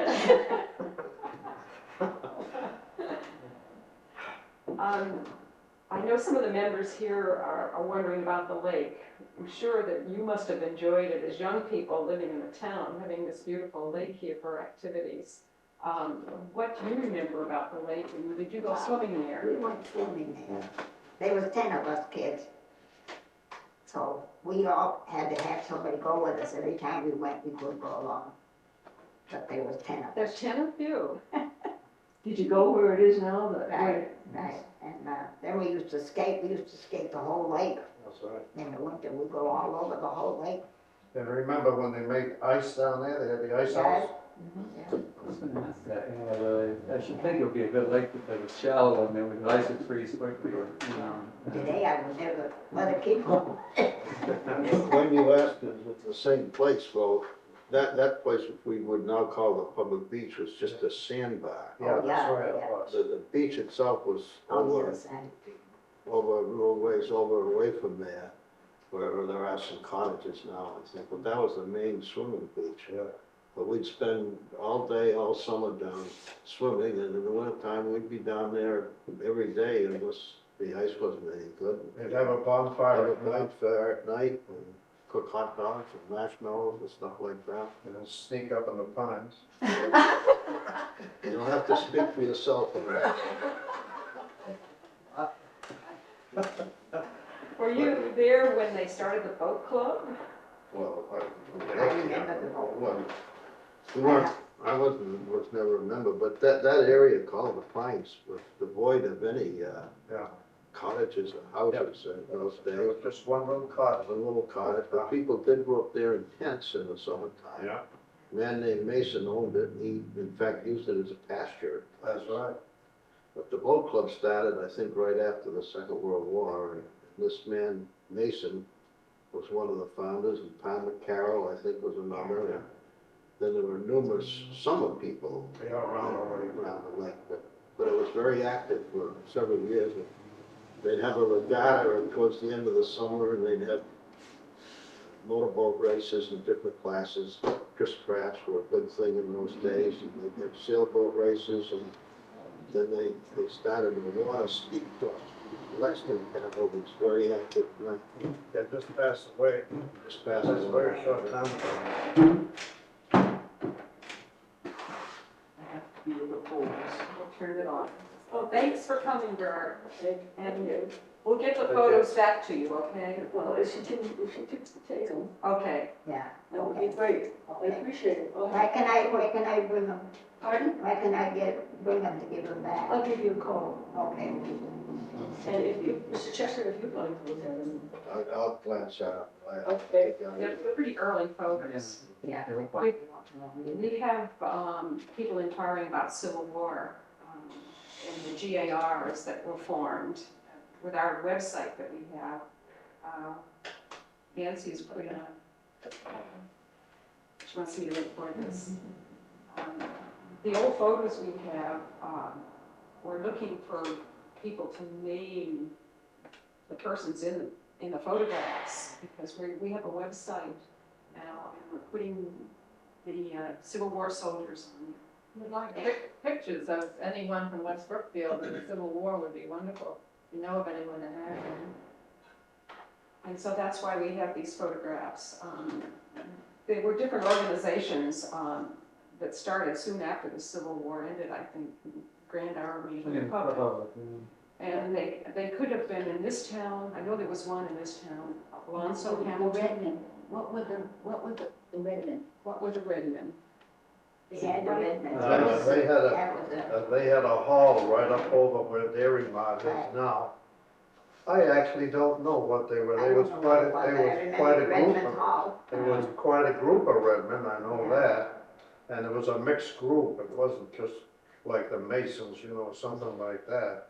I know some of the members here are wondering about the lake. I'm sure that you must have enjoyed it as young people living in the town, having this beautiful lake here for activities. What do you remember about the lake, and did you go swimming there? We went swimming there. There was 10 of us kids. So we all had to have somebody go with us. Every time we went, we could go along. But there was 10 of us. There's 10 of you. Did you go where it is now? Right, right. And then we used to skate. We used to skate the whole lake. That's right. In the winter, we'd go all over the whole lake. And remember when they made ice down there, they had the ice Right. house? Yeah. I was gonna ask that, I should think it would be a good lake because it was shallow and there was ice would freeze quickly, you know. Today, I would never let a kid go. When you asked, is it the same place? Well, that place, which we would now call the public beach, was just a sandbar. Yeah, that's yeah, right, it yeah. was. The beach itself was On the over other side. a little ways over away from there, where there are some cottages now, I think, but that was the main swimming beach. Yeah. But we'd spend all day, all summer down swimming, and in the wintertime, we'd be down there every day unless the ice wasn't any good. They'd have a bonfire Have at a night, bonfire at night, and cook hot dogs and marshmallows and stuff like that. and then sneak up in the pines. You don't have to speak for yourself. Were you there when they started the boat club? Well, I remember the whole. well, we weren't, was never a member, but that area called the Pines was devoid of any, Yeah. cottages or houses in those There days. was just one little cottage. A little cottage, but people did go up there in tents in the summertime. Yeah, A man named Mason owned it, and he, in fact, used it as a pasture. that's right. But the boat club started, I think, right after the Second World War, and this man, Mason, was one of the founders, and Palmer Carroll, I think, was another. And then there were numerous summer people Yeah, around the lake. around the lake, but it was very active for several years. They'd have a regatta towards the end of the summer, and they'd have motorboat races in different classes. Chris crafts were a big thing in those days, and they'd have sailboat races, and then they started a water ski club. Lexington Canal was very active, and They just passed away. just That's passed a away. very short time ago. I have to be in the polls. We'll turn it on. Well, thanks for coming, Bert. Okay. And we'll get the photos back to you, okay? Well, if she took the tail, Okay. Yeah. that would be great. I appreciate it. Go Where ahead. can I bring them? Pardon? Where can I bring them to give them back? I'll give you a call. Okay. And if you, Mr. Chester, if you'd like to look at them. I'll glance out. Okay. They're pretty early photos. Yeah. We have people inquiring about Civil War and the GARs that were formed with our website that we have. Nancy's putting on, she wants me to record this. The old photos we have, we're looking for people to name the persons in the photographs because we have a website now and we're putting the Civil War soldiers on. We'd like pictures of anyone from West Brookfield in the Civil War would be wonderful. If you know of anyone that has them. And so that's why we have these photographs. They were different organizations that started soon after the Civil War ended, I think, Grand Army, the Republic. And they could have been in this town. I know there was one in this town, Alonso The Hamilton. Redmen. What were the Redmen? What were the Redmen? They had the Redmen. They had a, That was they had a hall right up over where Dairy Mart Right. is now. I actually don't know what they were. I They was don't know quite, what it they was. I was remember quite a the group Redmen of, Hall. there was quite a group of Redmen, I know that. And it was a mixed group. It wasn't just like the Masons, you know, something like that.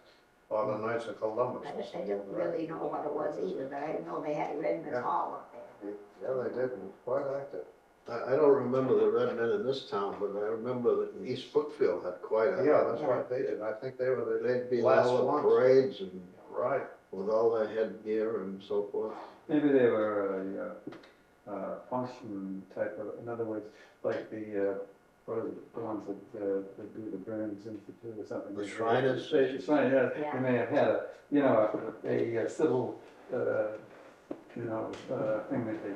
Or the Knights of Columbus or I something don't like that. really know what it was either, but I didn't know they had a Redmen's Yeah. Hall up there. Yeah, they did. It was quite active. I don't remember the Red Men in this town, but I remember that East Brookfield had quite a. Yeah, that's right, they did. I think they were the They'd be last all the ones. parades and Right. with all their headgear and so forth. Maybe they were a function type of, in other words, like what are the ones that do the Burns Institute or something? The Shriners? The Shriners, yeah. Yeah. They may have had a civil, thing that they,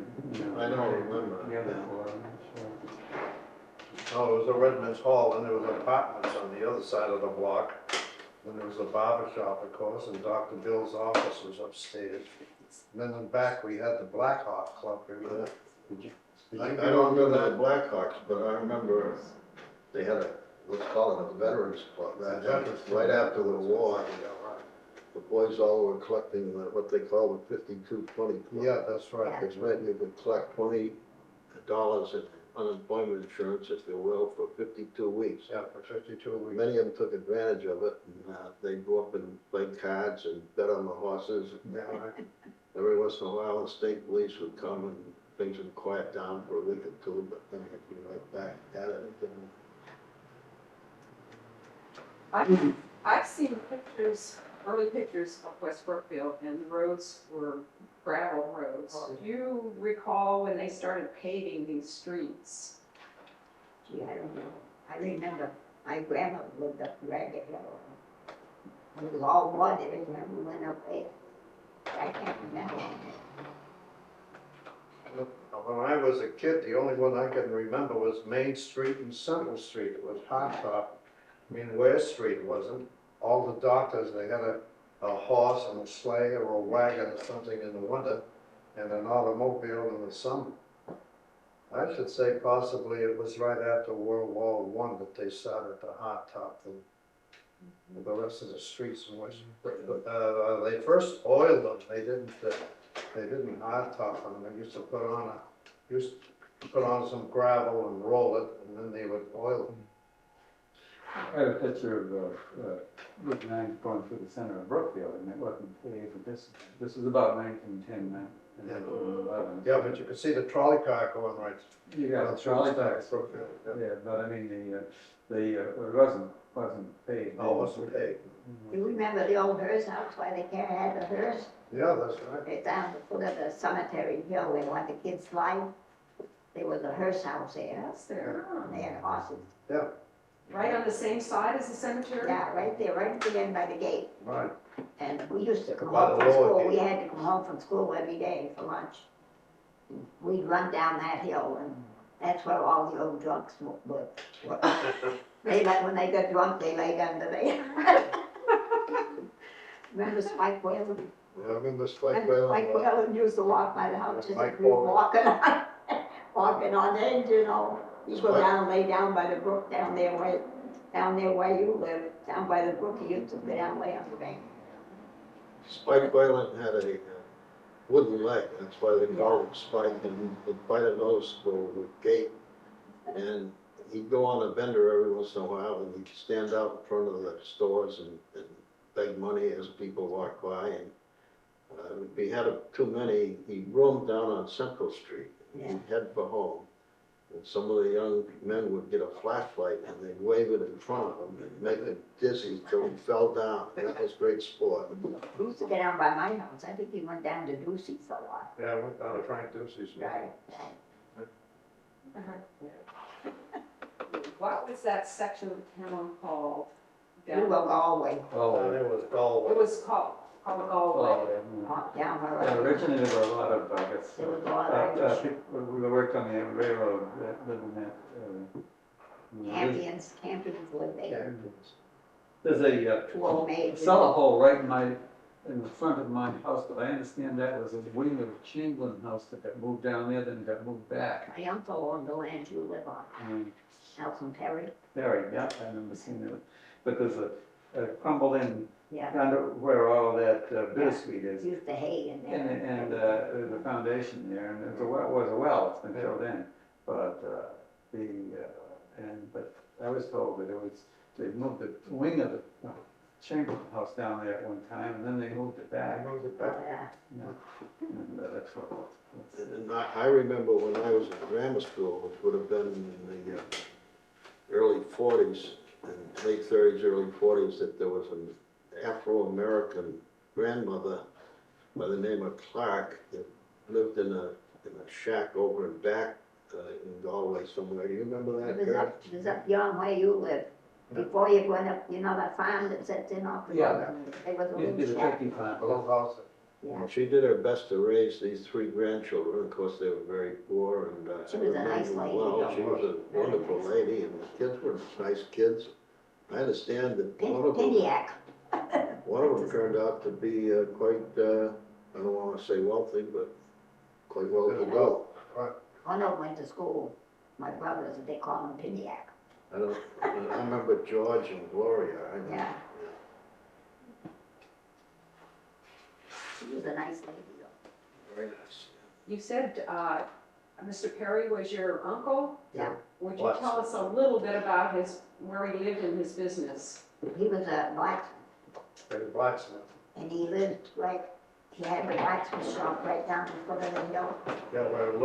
I don't remember. together for, I'm not sure. No, it was a Redmond's Hall, and there was apartments on the other side of the block. Then there was a barber shop, of course, and Dr. Bill's office was upstairs. And then in the back, we had the Black Hawk Club. Remember? I don't remember the Blackhawks, but I remember they had a, let's call it a veterans club. Right after the war, the boys all were collecting what they call the 5220 club. Yeah, that's right. It's meant you could collect $20 in unemployment insurance, if you will, for 52 weeks. Yeah, for 52 weeks. Many of them took advantage of it, and they'd go up and play cards and bet on the horses. Yeah, right. Every once in a while, the state police would come and things would quiet down for a week or two, but then it'd be right back at it again. I've seen pictures, early pictures of West Brookfield, and the roads were gravel roads. Do you recall when they started paving these streets? Gee, I don't know. I remember my grandmother lived up Ragged Hill. It was all mud every time we went up there. I can't remember. When I was a kid, the only one I can remember was Main Street and Central Street. It was hardtop. I mean, Ware Street wasn't. All the doctors, they had a horse and a sleigh or a wagon or something in the winter, and an automobile in the summer. I should say possibly it was right after World War I that they started the hardtop and the rest of the streets in West. They first oiled them. They didn't hardtop them. They used to put on some gravel and roll it, and then they would oil them. I have a picture of Route 9 going through the center of Brookfield, and it wasn't paved. This is about 1910, 1911. Yeah, but you could see the trolley car going right. You got the trolley cars. Brookfield. Yeah, but I mean, it wasn't paved. Oh, it wasn't paved. You remember the old hearse house where they had the hearse? Yeah, that's right. It's down the foot of the cemetery hill where where the kids slide. There was a hearse house there. Yes, there. And they had horses. Yeah, Right on the same side as the cemetery? Yeah, right there, right at the end by the gate. right. And we used to come By home the from lower school, gate. we had to come home from school every day for lunch. We'd run down that hill, and that's where all the old drunks were. When they got drunk, they laid under there. Remember Spike Whalen? Yeah, I remember Spike And Whalen. Spike Whalen used to walk by the house, just Spike like we were Whalen. walking on edge, you know. You go down, lay down by the brook down there where you live, down by the brook, you used to go down, lay on the bank. Spike Whalen had a wooden leg, that's why they called him Spike, and he'd bite a noticeable gait. And he'd go on a bender every once in a while, and he'd stand out in front of the stores and beg money as people walked by. And if he had too many, he roamed down on Central Street. He'd head for home. And some of the young men would get a flashlight and they'd wave it in front of him and make him dizzy till he fell down. That was great sport. He used to get down by my house. I think he went down to Ducey's a lot. Yeah, I went down to Frank Ducey's. Right. What was that section of the town called? You go Galway, And it was Galway. It was called Galway. down where Yeah, I originally there were a lot of, I guess, There was a lot of Irish. people who worked on the railroad that lived in that. Campions lived there. There's a Two old maids. cellar hole right in the front of my house, but I understand that was a wing of a Chamberlain house that got moved down there, then got moved back. My uncle owned the land you live on, Nelson Perry. Very, yeah, I remember seeing it. But there's a crumbled in, Yeah, under where all that bittersweet is. used to hay in there. And there's a foundation there, and there's was a well, it's been filled in. But but I was told that they moved the wing of the Chamberlain house down there at one time, and then they moved it back. Moved it Oh, back. yeah. And that's what. And I remember when I was in grammar school, which would have been in the early 40s, and late 30s, early 40s, that there was an Afro-American grandmother by the name of Clark that lived in a shack over in back in Galway somewhere. Do you remember that, Kurt? It was up beyond where you live. Before you went up, you know that farm that sits in off the road? Yeah. There was a Used to be little the shack. turkey farm. A little house. Yeah, She did her best to raise these 3 grandchildren. Of course, they were very poor and. She was a I nice remember lady. Well, she was a Very wonderful nice. lady and the kids were nice kids. I understand that one of them. Piniac. One of them turned out to be quite, I don't want to say wealthy, but quite well to do. Right. One of them went to school. My brothers, they call him Piniac. I remember George and Gloria. Yeah. She was a nice lady though. Very nice. You said, Mr. Perry was your uncle? Yeah. Would you What? tell us a little bit about where he lived and his business? He was a blacksmith, Very blacksmith. and he lived right, he had a blacksmith shop right down in front of the hill. Yeah, where a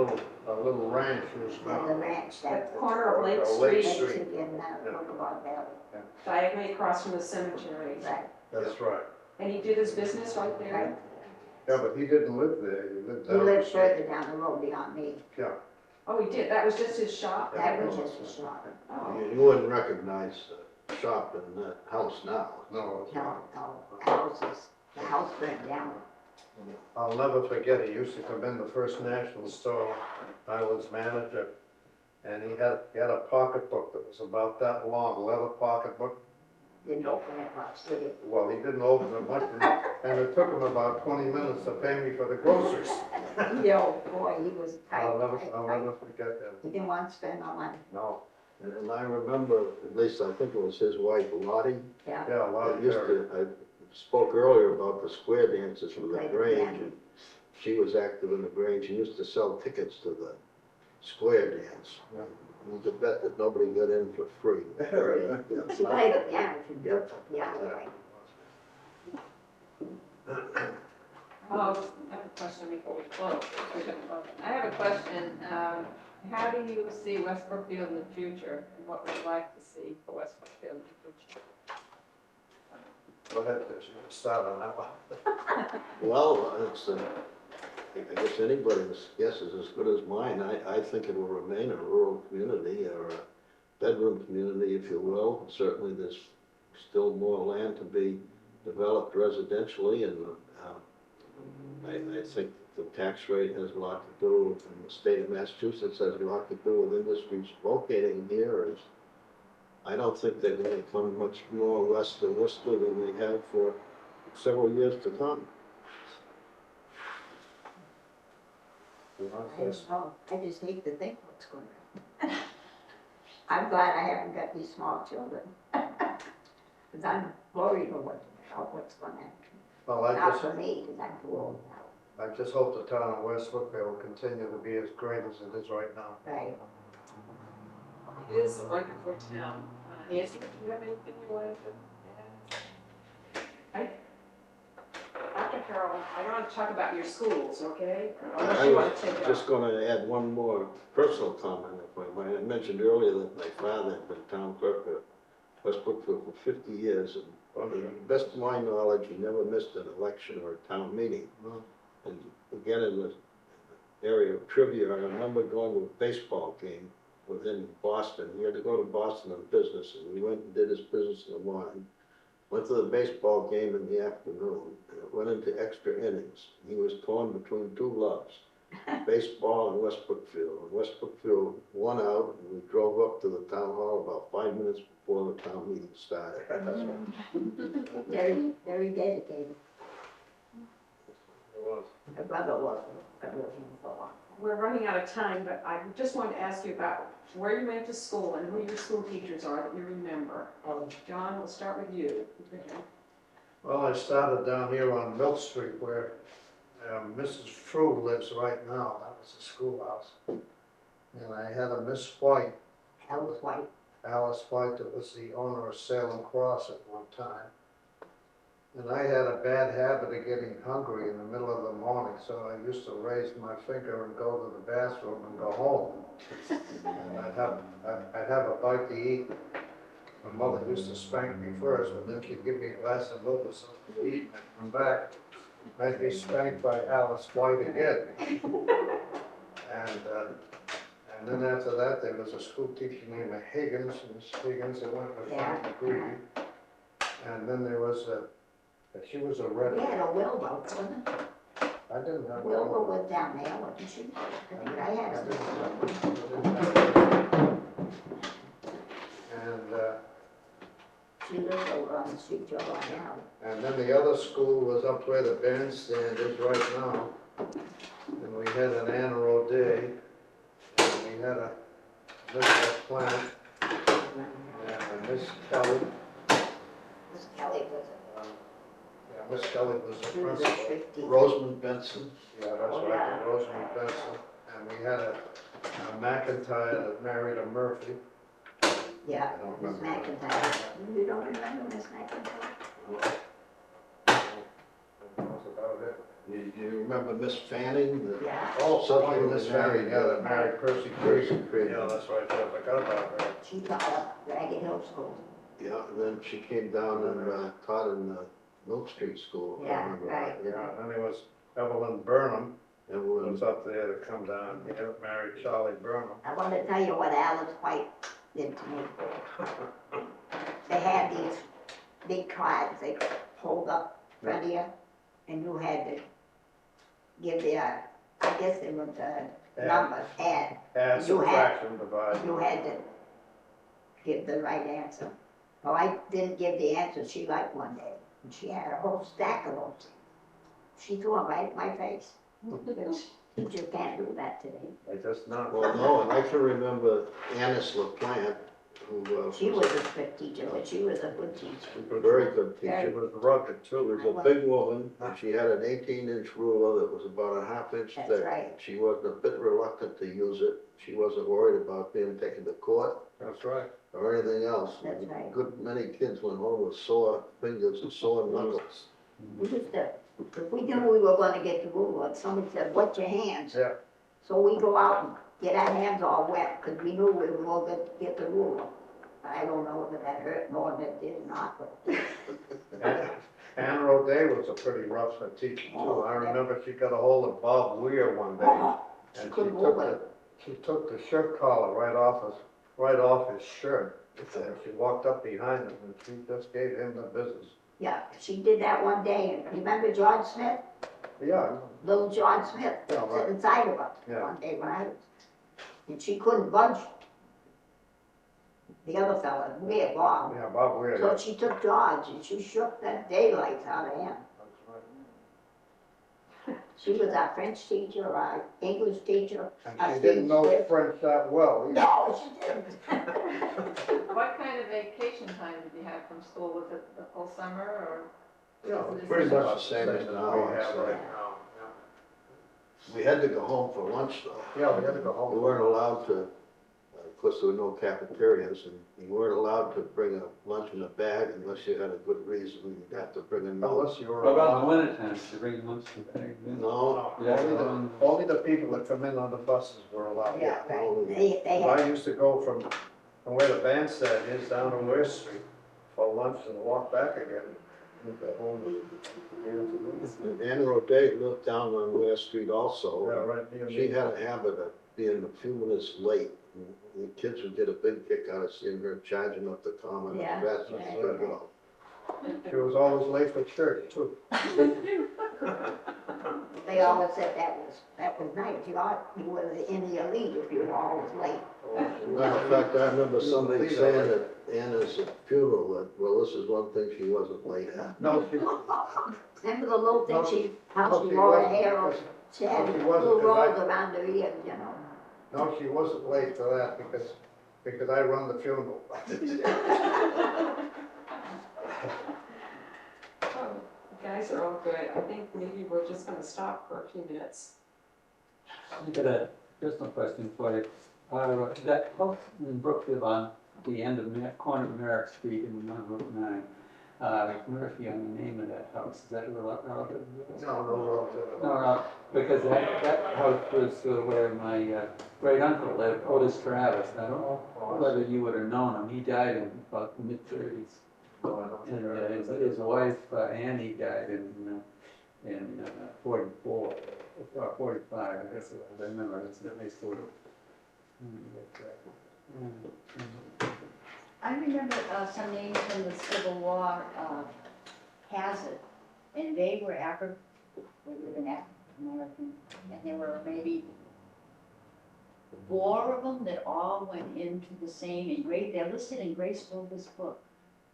little ranch is There's a now. ranch At that. the corner of Lake Lake Street, Street. In Boulevard Valley. diagonally across from the cemetery. Right, That's right. And he did his business right right. there? Yeah, but he didn't live there. He lived He down the lived street. further down the road beyond me. Yeah. Oh, he did, that was just his shop? That was just a shop. Oh, You wouldn't recognize the shop in that house now. No, it's No, not. no, the house burned down. I'll never forget, he used to come in the First National store. I was manager. And he had a pocketbook that was about that long, leather pocketbook. Didn't open it much, did it? Well, he didn't open it much, and it took him about 20 minutes to pay me for the groceries. Yo, boy, he was tight. I'll tight. never forget that. He didn't want to spend no money. No. And I remember, at least I think it was his wife Lottie. Yeah. Yeah, a lot that of used Terry. to, I spoke earlier about the square dances for the Right, Grange. yeah. And she was active in the Grange. She used to sell tickets to the square dance. Yeah. You could bet that nobody got in for free. She played the piano, she built the piano, right? I have a question before we close. I have a question, how do you see West Brookfield in the future? And what would you like to see for West Brookfield in the future? Go ahead, Tish, you can start on that one. Well, it's, I guess anybody's guess is as good as mine. I think it will remain a rural community or a bedroom community, if you will. Certainly there's still more land to be developed residentially, and I think the tax rate has a lot to do, and the state of Massachusetts has a lot to do with industries locating here. I don't think they're going to become much more west of Worcester than they have for several years to come. I don't know, I just hate to think what's going on. I'm glad I haven't got these small children. Because I'm worried about what's going to happen. Well, Not for me, because I'm too old now. I just hope the town of West Brookfield will continue to be as great as it is right now. Right. it is a wonderful town. Nancy, do you have anything you wanted to add? Dr. Carroll, I want to talk about your schools, okay? Unless I you was want to take it just up. going to add one more personal comment, if I might. I mentioned earlier that my father had been town clerk at West Brookfield for 50 years, and to the best of my knowledge, he never missed an election or a town meeting. And again, in the area of trivia, I remember going to a baseball game within Boston. He had to go to Boston on business, and we went and did his business in the morning. Went to the baseball game in the afternoon, and it went into extra innings. He was torn between two loves, baseball and West Brookfield. And West Brookfield won out, and we drove up to the town hall about 5 minutes before the town meeting started. Very, very dedicated. It was. My brother was with him for a while. We're running out of time, but I just wanted to ask you about where you went to school and who your school teachers are that you remember. John, we'll start with you. Well, I started down here on Mill Street where Mrs. Frew lives right now. That was the schoolhouse. And I had a Miss White, Alice White. Alice White, that was the owner of Salem Cross at one time. And I had a bad habit of getting hungry in the middle of the morning, so I used to raise my finger and go to the bathroom and go home. And I'd have a bite to eat. My mother used to spank me first, but then she'd give me a glass of milk or something to eat, and I'd come back. I'd be spanked by Alice White again. And then after that, there was a school teacher named Higgins, Miss Higgins, that went with Frank McGreevy. And then there was she was a We redhead. had a wheelboat, wasn't it? I didn't have. Wilbur was down there, wasn't she? I think I had some. And, She lives over on the street you're on now. and then the other school was up where the bandstand is right now. And we had an annual day, and we had a visitor plant, and Miss Kelly, Miss Kelly was yeah, Miss Kelly was the she was principal. 50. Rosamond Benson. Yeah, that's Oh, right, yeah. Rosamond Benson. And we had a McIntyre that married a Murphy. Yeah, I don't Miss remember. McIntyre. You don't remember Miss McIntyre? That was about it. You remember Miss Fanning? Yeah, Oh, Something Miss that Fanny, married, yeah, that married Percy Percy Creed. Creed. Yeah, that's right, I forgot about her. she taught up Ragged Hill School. Yeah, and then she came down and taught in the Milk Street School. I Yeah, remember right. that. Yeah, and there was Evelyn Burnham, And who when, was up there to come down, yeah, married Charlie Burnham. I want to tell you what Alice White did to me. They had these big cards they could hold up in front of you, and you had to give the, I guess they were the numbers, add. Add, You had- subtraction, divide. You had to give the right answer. Well, I didn't give the answer she liked one day, and she had a whole stack of those. She threw them right in my face. Teacher can't do that today. They just not. well, no, and I can remember Annis LaPlante, who She was a strict teacher, but she was a good teacher. a very good She teacher. was rugged She too. was a big woman, and she had an 18-inch ruler that was about a half-inch That's thick. right. She wasn't a bit reluctant to use it. She wasn't worried about being taken to court That's right. or anything else. That's right. Good many kids went home with sore fingers and sore knuckles. We used to, if we knew we were gonna get the ruler, somebody said, wet your hands. Yeah. So we go out and get our hands all wet, because we knew we were gonna get the ruler. I don't know if that hurt more than it did not, but. Ann Roday was a pretty rough teacher too. I remember she got a hold of Bob Weir one day. She And couldn't move it. she took the shirt collar right off his shirt. And she walked up behind him and she just gave him the business. Yeah, she did that one day, and remember John Smith? Yeah, Little John Smith, Yeah, right. sitting inside of her Yeah. one day when I was, and she couldn't budge. The other fella, Weir, Bob. yeah, Bob Weir. So she took George and she shook the daylights out of him. She was our French teacher, our English teacher. And she didn't know French that well either. No, she didn't. What kind of vacation time did you have from school? Was it the whole summer or? Yeah, Pretty much the same as as now, we I'd have say. right now. We had to go home for lunch though. Yeah, we had to go home. We weren't allowed to, of course, there were no cafeterias, and you weren't allowed to bring a lunch in a bag unless you had a good reason. You'd have to bring a note. Unless you were. What about in the winter time, to bring lunch to bag? No, Yeah, Only the people that come in on the buses were allowed. Yeah, no. right. They I had, used to go from where the bandstand is down to West Street for lunch and walk back again. Ann Roday lived down on West Street Yeah, also. right near She me. had a habit of being a few minutes late. And the kids would get a big kick out of seeing her charging up the common Yeah, as fast as yeah. she could go. She was always late for church too. they always said that was nice. You were in the elite if you were always late. Matter of fact, I remember somebody saying at Anna's funeral that, well, this is one thing she wasn't late at. No, she, Remember the little thing how no, she she wore her wasn't. hair, she had No, she little wasn't, 'cause rolls I- around her ears, you know. no, she wasn't late for that because I run the funeral. Oh, you guys are all good. I think maybe we're just gonna stop for a few minutes. I got a personal question for you. That house in Brookfield on the end of corner of Merrick Street in Route 9, Murphy on the name of that house, is that relative? No. No, because that house was where my great uncle lived, Otis Travis. I don't know whether you would have known him. He died in about the mid-30s. And his wife, Annie, died in 44, or 45, I guess it was. I remember, it's a nice sort of. I remember some names from the Civil War has it, and they were American, and there were maybe 4 of them that all went into the same, and they're listed in Grace Wilbur's book.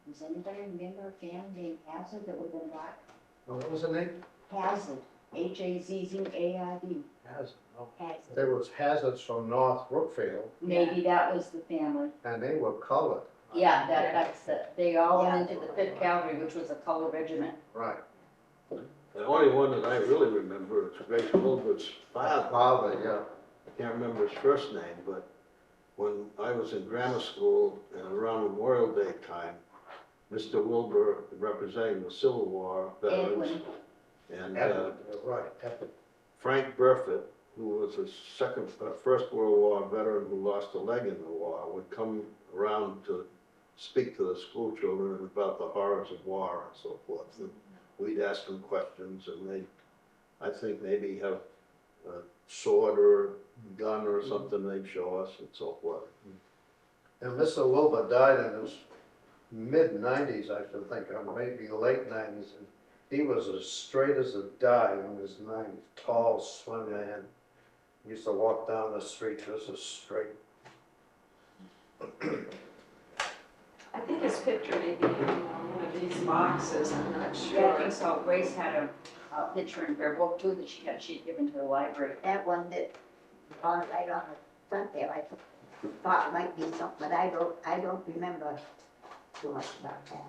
Does anybody remember a family named Hazard that was in black? What was the name? Hazard, Hazzard. Hazard. Oh. Hazard. There was Hazards from North Brookfield, Maybe that was the family. and they were colored. Yeah, they all went into the 5th Cavalry, which was a color regiment. Right. The only one that I really remember is Grace Wilbur's father. Father, yeah. I can't remember his first name, but when I was in grammar school and around Memorial Day time, Mr. Wilbur, representing the Civil War veterans, Edwin. and Right, Edward. Frank Burfitt, who was a First World War veteran who lost a leg in the war, would come around to speak to the school children about the horrors of war and so forth. And we'd ask them questions, and they, I think, maybe have a sword or gun or something they'd show us and so forth. And Mr. Wilbur died in his mid-90s, I should think, or maybe late 90s. And he was as straight as a die in his 90s, tall, slim man. He used to walk down the street just as straight. I think his picture may be in one of these boxes, I'm not Yeah, I sure. think so. Grace had a picture in her book too that she'd given to the library. That one that, on, right on the front there, I thought might be something, but I don't remember too much about that.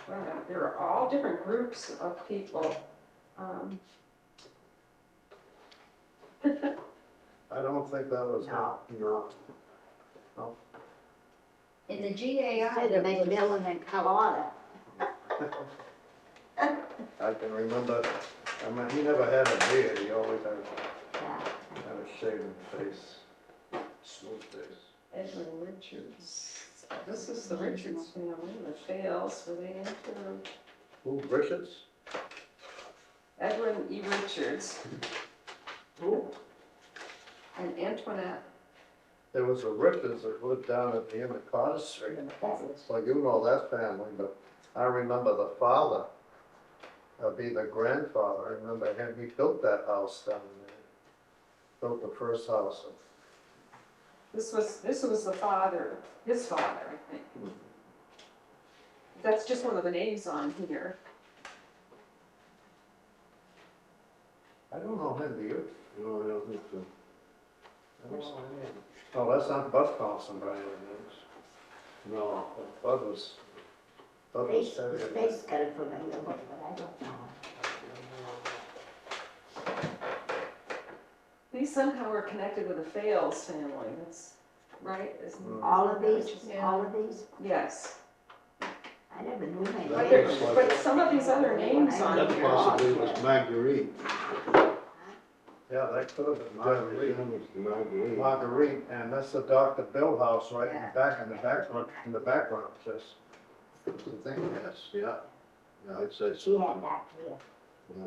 Well, there are all different groups of people. I don't think that was him. No. In the GAI, Said there they was, Millen and Carlotta. I can remember, I mean, he never had a beard, he always Yeah. had a shaven face, smooth face. Edwin Richards. This is the Richards family, the Fales, were they into Who, Richards? Edwin E. Richards. And Antoinette. There was a Richards that lived down at the end of Carter Street. Well, you know that family, but I remember the father, be the grandfather, I remember him, he built that house down there. Built the first house. This was the father, his father, I think. That's just one of the names on here. I don't know him, do you? No, I don't think so. I don't know him. Oh, that's not Bud Carlson by any means. No, Bud was Face, Terry. his face got a familiar look, but I don't know. These somehow are connected with the Fales family, that's right? Isn't- All of these, Yeah. all of these, Yes, I never knew any. but but some of these other names on That here. possibly was Marguerite. Yeah, that could have been Marguerite. Marguerite. Marguerite, and that's the Dr. Bill house right in the background, just. I think, Yes, yeah. Yeah, I'd say She so. had that here. Yeah.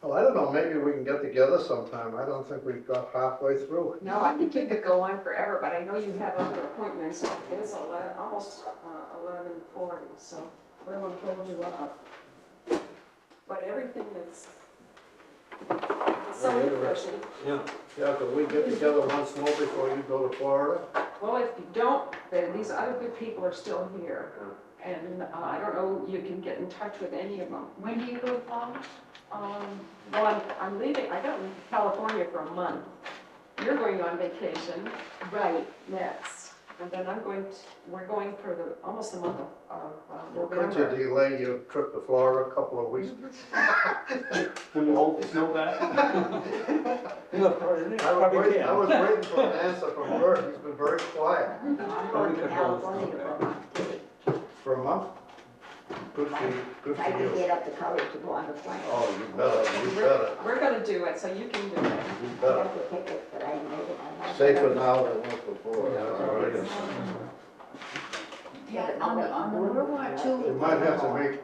well, I don't know, maybe we can get together sometime, I don't think we've got halfway through. No, I think we could go on forever, but I know you have other appointments. It's almost 11:40, so we want to hold you up. But everything that's so interesting. Yeah. Yeah, could we get together once more before you go to Florida? Well, if you don't, then these other good people are still here. And I don't know, you can get in touch with any of them. when do you go to college? Well, I'm leaving, I got in California for a month. You're going on vacation. Right. Next. And then we're going for almost a month of Could you November. delay your trip to Florida a couple of weeks? And we hope it's no bad. I was waiting for an answer from Bert, he's been very quiet. I'm going to California for a month too. For a month? Good for you, good If I for can you. get up the courage to go on the plane. Oh, you better, We're gonna do it, so you can do it. you I better. got the tickets, but I made it. I'm not Safer sure. now than once before. Yeah, on the World War II. You might have to make, Did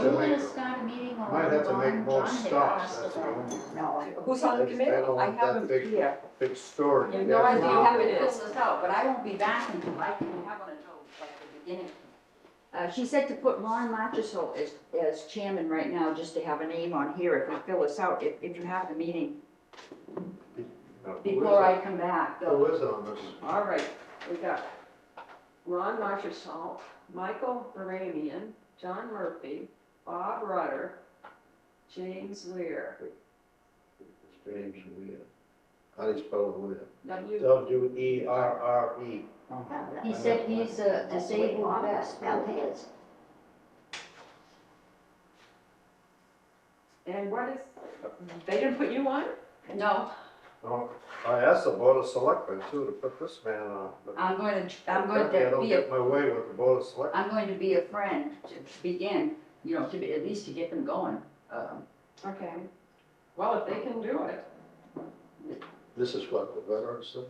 you want to start a meeting or? might have to make more John had stops, asked that's about- the only No, I Who's on the They committee? don't I want have that them big- here. big story. You have no idea how it We'll is. fill this out, but I won't be back until I can have one until like the beginning. She said to put Ron Marchessault as chairman right now, just to have a name on here if we fill us out, if you have the meeting before I come back. Who is on this? All right, we got Ron Marchessault, Michael Baramian, John Murphy, Bob Rutter, James Weir. James Weir. How do you spell Weir? W-E-R-R-E. He said he's a disabled vet. Spell his. And what is, they didn't put you on? No, Oh, I asked the Board of Selectmen too to put this man on, but I'm going I to don't be get my way with the Board of Selectmen. I'm going to be a friend to begin, you know, to be, at least to get them going. Okay, well, if they can do it. This is what, the veterans thing?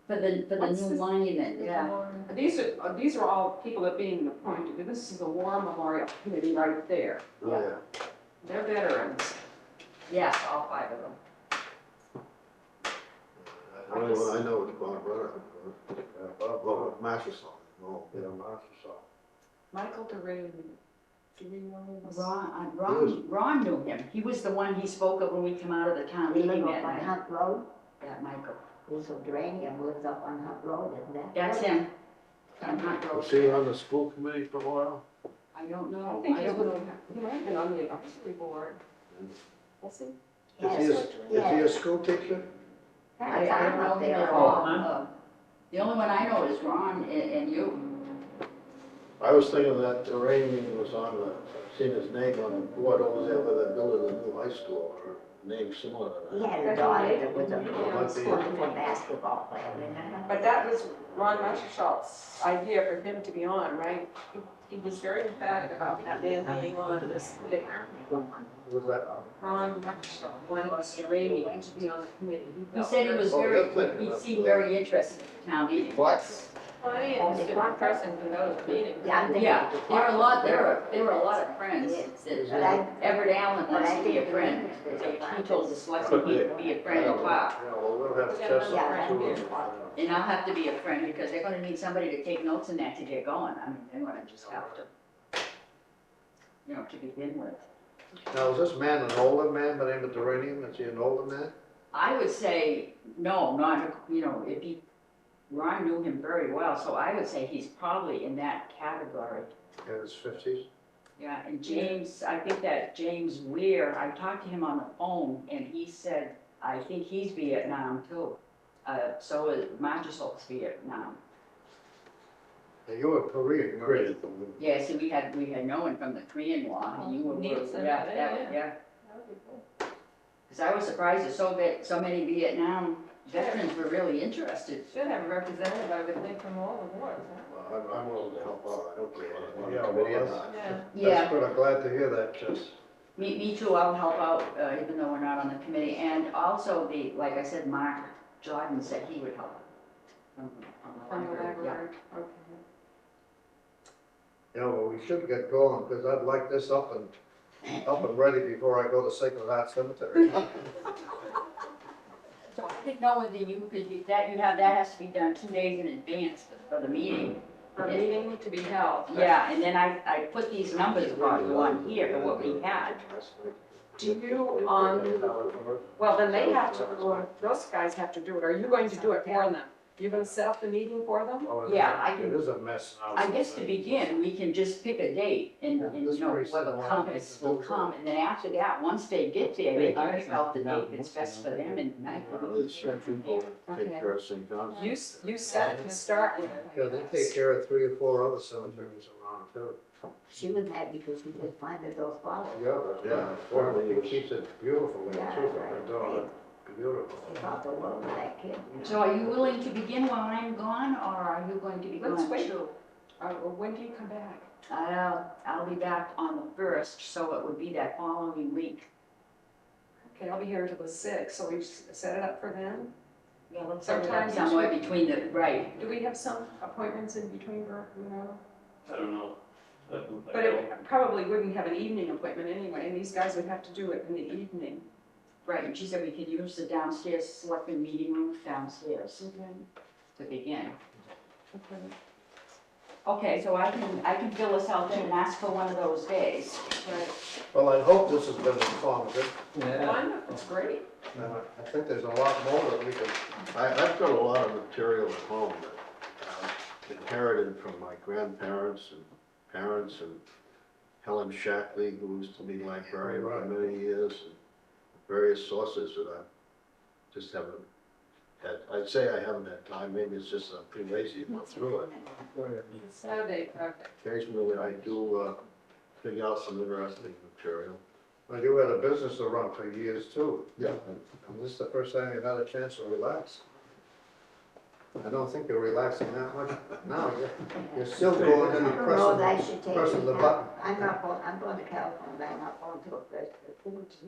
For the What's new this? monument, yeah. These are all people that are being appointed, this is the War Memorial Committee right there. Yeah. They're veterans. Yes, all 5 of them. The only one I know is Bob Rutter. Bob Masterson. No, Yeah, Marshall. Michael DeRay, do we know this? Ron knew him. He was the one he spoke of when we come out of the town They live meeting up that on night. Hunt Road. That Michael. There's a geranium lives up on Hunt Road, isn't that? That's him. On Hunt Road. Was he on the school committee for a while? I don't I know. think I he's don't with, know. he might have been on the advisory board. Was he? Is he a school teacher? I don't know him at all. The only one I know is Ron and you. I was thinking that the Raymond was on the, seen his name on the board over there where they're building a new high school, or a name similar to He that. had a daughter that was a Yeah. wonderful basketball player, remember? But that was Ron Messerschalt's idea for him to be on, right? He was very emphatic about that man being on this committee. Was that? Ron Messerschalt wanted us to Ramey to be on the committee. He said he was he seemed very interested in the town meeting. Funny and interesting person for those meetings. Yeah, I'm thinking. Yeah, there were a lot of friends. But I- Everett Allen but wants I to be a think friend. So he told the selectmen he would be a friend of Bob. Yeah, well, we'll have Yeah, Chester yeah. too. And I'll have to be a friend because they're gonna need somebody to take notes in that to get going. I mean, they're gonna just have to, you know, to begin with. Now, is this man an older man by the name of Duranium? Is he an older man? I would say, no, not, you know, if he, Ron knew him very well, so I would say he's probably in that category. In his 50s? Yeah, and James, I think that James Weir, I talked to him on the phone, and he said, I think he's Vietnam too. So is Marchesault's Vietnam. Now, you were Korean, right? Yeah, see, we had known him from the Korean War, and you were, Neat, so yeah, yeah. yeah. Because I was surprised that so many Vietnam veterans were really interested. Should have a representative, I would think, from all the boards, huh? Well, I'm willing to help out, I don't care whether Yeah, I'm on well, the committee or that's- not. Yeah. That's good, I'm glad to hear that, Jess. Me too, I'll help out, even though we're not on the committee, and also like I said, Mark Jordan said he would help. From From the yeah. library, okay. You know, well, we should get going, because I'd like this up and ready before I go to Sacred Heart Cemetery. So I didn't know whether you could, that has to be done 2 days in advance for the meeting. For a meeting to be held. Yeah, and then I put these numbers on here for what we had. Do you, well, then they have to, those guys have to do it, are you going to do it for them? You're gonna set up the meeting for them? Oh, Yeah, I can- It is a mess now. I guess to begin, we can just pick a date and you know, This whoever person comes will come. And then after that, once they get there, they can pick out the date that's best for them and I can. Take care of St. John's. You set to start with. Yeah, they take care of 3 or 4 other cemeteries around too. She was mad because we could find those flowers. Yeah, apparently he keeps it beautiful, Yeah, too, right. my daughter, beautiful. She thought the world of that kid. So are you willing to begin while I'm gone or are you going to be gone? Let's wait. When do you come back? I'll be back on the 1st, so it would be that following week. Okay, I'll be here until the 6th, so we set it up for then? Yeah, let's Sometimes you somewhere should- between the, right. Do we have some appointments in between, you know? I don't know. But it probably wouldn't have an evening appointment anyway, and these guys would have to do it in the evening. Right, and she said we could use the downstairs selectmen meeting room downstairs Okay. to begin. Okay. Okay, so I can fill this out then and ask for one of those days. Right. Well, I hope this has been informative, Yeah. Wonderful, it's great. and I think there's a lot more that we could, I've got a lot of material at home that inherited from my grandparents and parents and Helen Shackley, who used to be librarian for many years, and various sources that I just haven't had. I'd say I haven't had time, maybe it's just I'm too lazy to go through it. It's Saturday, perfect. Occasionally I do dig out some interesting material. well, you had a business to run for years too. Yeah. And this is the first time you've had a chance to relax. I don't think you're relaxing that much now, you're still going in and I don't know that I should take pressing it the now. button. I'm going to California, I'm not going to a place.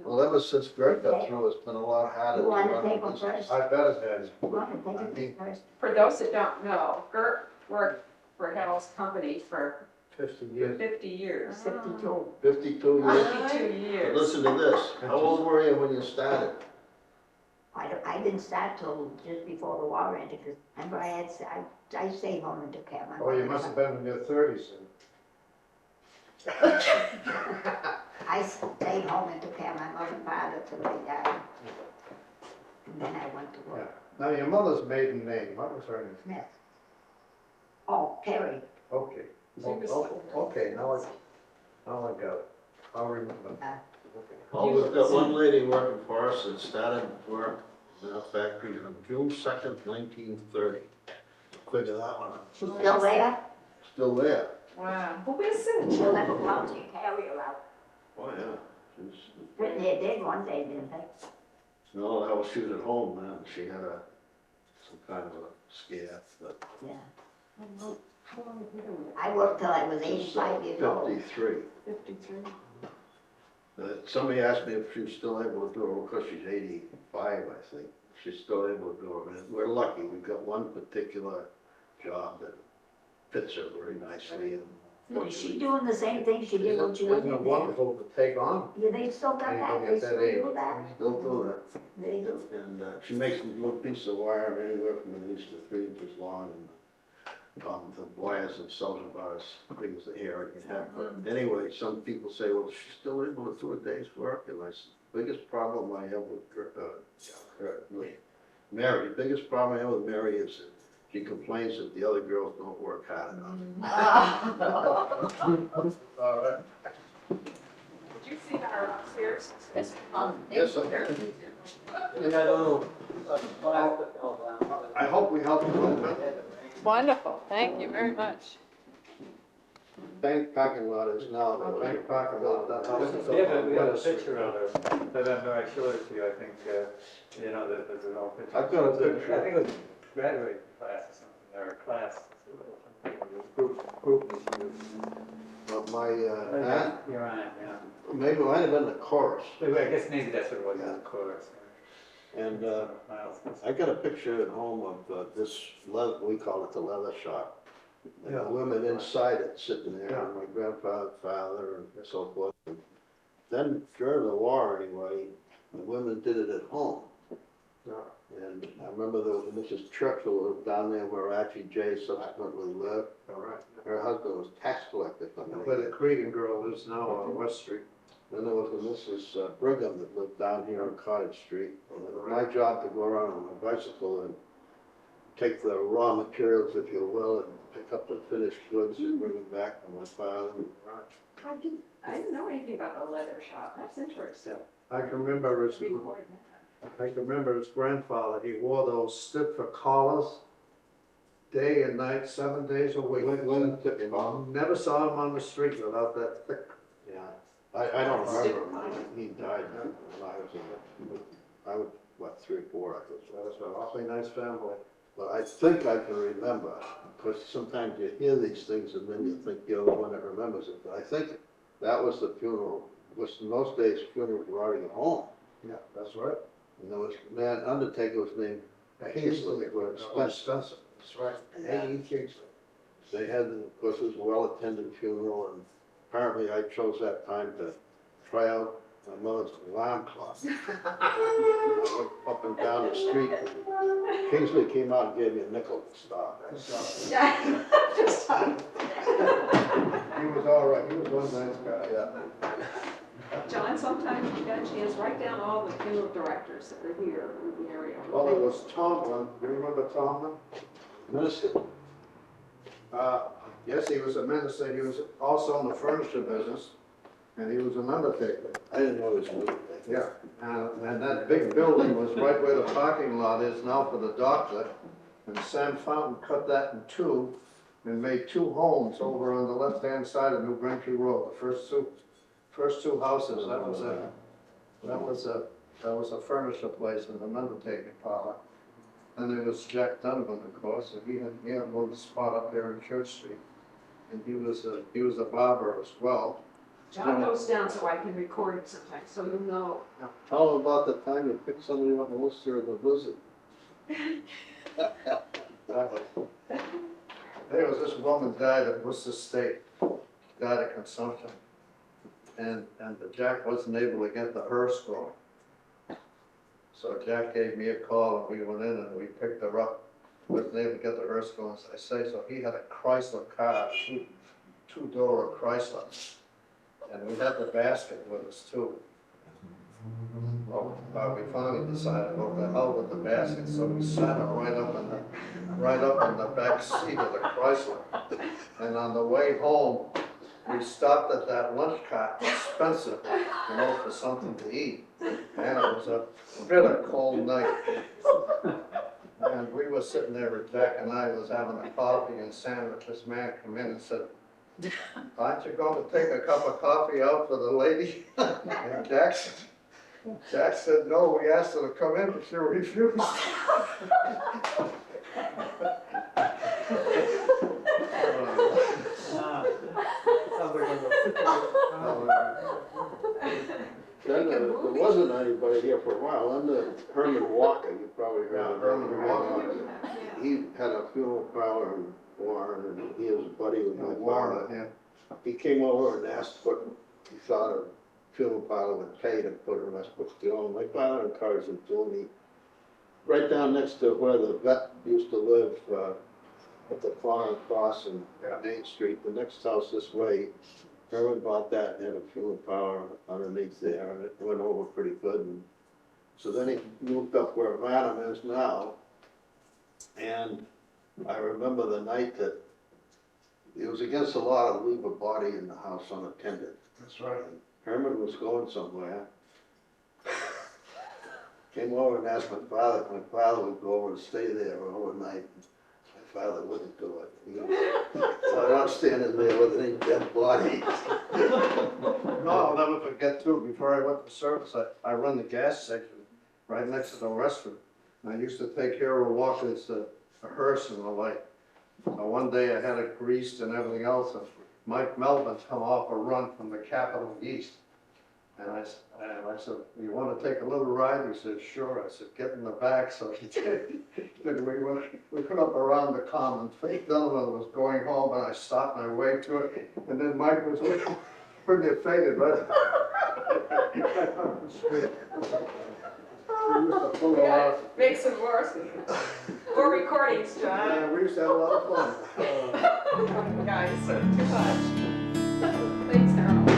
Well, ever since Greg got through, it's been a lot harder. You want to run a take one business. first? I bet it has. You want to take it first? For those that don't know, Gert worked for Hell's company for 50 years. 50 years. 52. 52 years. 52 But years. listen to this, how old were you when you started? I didn't start till just before the war ended, because remember I stayed home and took care of my Oh, you mother. must have been in your 30s then. I stayed home and took care of my mother and father till they died. And then I went to work. Now, your mother's maiden name, what was her name? Smith. Oh, Perry. Okay. She was- Okay, now I got it. I'll remember. Okay. Oh, we've got one lady working for us that started work in our factory on June 2nd, 1930. Figure that one out. She's still there? Still there. Wow. Who is it? She'll never come to carry her out. Oh, yeah. She's, Brittany did one day, didn't they? no, that was, she was at home then. She had some kind of a scare, but Yeah. I worked till I was she's 85 years old. 53. 53. Somebody asked me if she's still able to do it, because she's 85, I think. She's still able to do it. We're lucky, we've got one particular job that fits her very nicely. And Is she doing the same thing she did when she was Isn't in it there? wonderful to take on? Yeah, they still got that, Anybody they at that still age. do that? Still do that. They do. And she makes a little piece of wire anywhere from an inch to 3 inches long, and the wires themselves are about as big as the hair you can have. But anyway, some people say, well, she's still able to do a day's work, and I said, biggest problem I have with Mary, the biggest problem I have with Mary is that she complains that the other girls don't work hard enough. All right. Did you see our upstairs? Yes, sir. We had a little, glass that fell down. I hope we helped you a little bit. Wonderful, thank you very much. Bank parking lot is now the Bank parking lot, that house is We up have on we have a Weather Street. picture of her, November, I showed it to you, I think, you know, there's an old picture. I've got a picture. I think it was graduating class or something, or a class. Group issue. But my aunt, Your aunt, yeah. maybe it might have been the chorus, Wait, I guess maybe that's what it was, of course. and I got a picture at home of this leather, we call it the leather shop. And the women inside it sitting there, and my grandfather, father, and so forth. And then during the war anyway, the women did it at home. Yeah. And I remember there was a Mrs. Churchill who lived down there where Archie J subsequently lived. All right. Her husband was tax collector for Where many the Cregan girl is now on West Street. Then there was a Mrs. Brigham that lived down here on Cottage Street. And it was my job to go around on my bicycle and take the raw materials, if you will, and pick up the finished goods and bring them back to my father. I didn't know anything about the leather shop. That's interesting. I can remember his grandfather, he wore those Stiffer collars, day and night, 7 days a week. Never saw him on the street without that thick. Yeah, I don't remember. He died when I was, what, 3 or 4, I guess. That was an awfully nice family. But I think I can remember, because sometimes you hear these things and then you think you're the one that remembers it. But I think that was the funeral, which in those days funerals were already at home. Yeah, that's right. And there was a man, undertaker was named Kingsley, where Spencer. That's right. A.E. Kingsley. They had, of course, it was a well-attended funeral, and apparently I chose that time to try out my mother's alarm clock. I went up and down the street. Kingsley came out and gave me a nickel to stop. Just Tom. He was all right, he was one nice guy, yeah. John, sometime if you got a chance, write down all the funeral directors that are here in the area. Well, it was Tomlin, do you remember Tomlin? Minister, Yes, he was a minister, he was also in the furniture business, and he was an undertaker. I didn't know his name. Yeah, and that big building was right where the parking lot is now for the doctor, and Sam Fountain cut that in two and made two homes over on the left-hand side of New Braintree Road, the first two houses, that was a furniture place and an undertaking parlor. And there was Jack Donovan, of course, and he had a little spot up there in Church Street. And he was a barber as well. John goes down so I can record it sometime, so you know. Tell him about the time you picked somebody up in Worcester of the blizzard. There was this woman died at Worcester State, died of consumption. And Jack wasn't able to get the hearse going. So Jack gave me a call and we went in and we picked her up. Wasn't able to get the hearse going, as I say, so he had a Chrysler car, two-door Chrysler. And we had the basket with us too. Well, we finally decided, what the hell with the basket, so we sat her right up in the back seat of the Chrysler. And on the way home, we stopped at that lunch cart, expensive, for something to eat. And it was a bitter cold night. And we were sitting there, Jack and I was having a coffee and sandwich. This man came in and said, "Aren't you going to take a cup of coffee out for the lady?" And Jack said, "No, we asked her to come in, but she refused." Then there wasn't anybody here for a while, under Herman Walker, you probably heard of him. Herman Walker. He had a funeral parlor in Warren, and he was a buddy with my father. Yeah. He came over and asked what he thought a funeral parlor would pay to put in West Brookfield. My father encouraged him to, and he, right down next to where the vet used to live, at the Foreign Cross and Main Street, the next house this way, Herman bought that and had a funeral parlor underneath there, and it went over pretty good. And so then he moved up where Madam is now, and I remember the night that it was against the law to leave a body in the house unattended. That's right. Herman was going somewhere. Came over and asked my father if my father would go over and stay there overnight. My father wouldn't do it. So I'm standing there with an dead body. No, I'll never forget too, before I went to service, I run the gas station right next to the restaurant. And I used to take care of Walker's a hearse and the like. One day I had it greased and everything else, and Mike Melvin come off a run from the Capitol East. And I said, "You want to take a little ride?" He said, "Sure." I said, "Get in the back." So he did. Then we went up around the common. Faith Donovan was going home, and I stopped and I waved to it. And then Mike was pretty faded, right? Yeah, makes it worse. More recordings, John. Yeah, we used to have a lot of fun. Guys, too much. Thanks, Harold.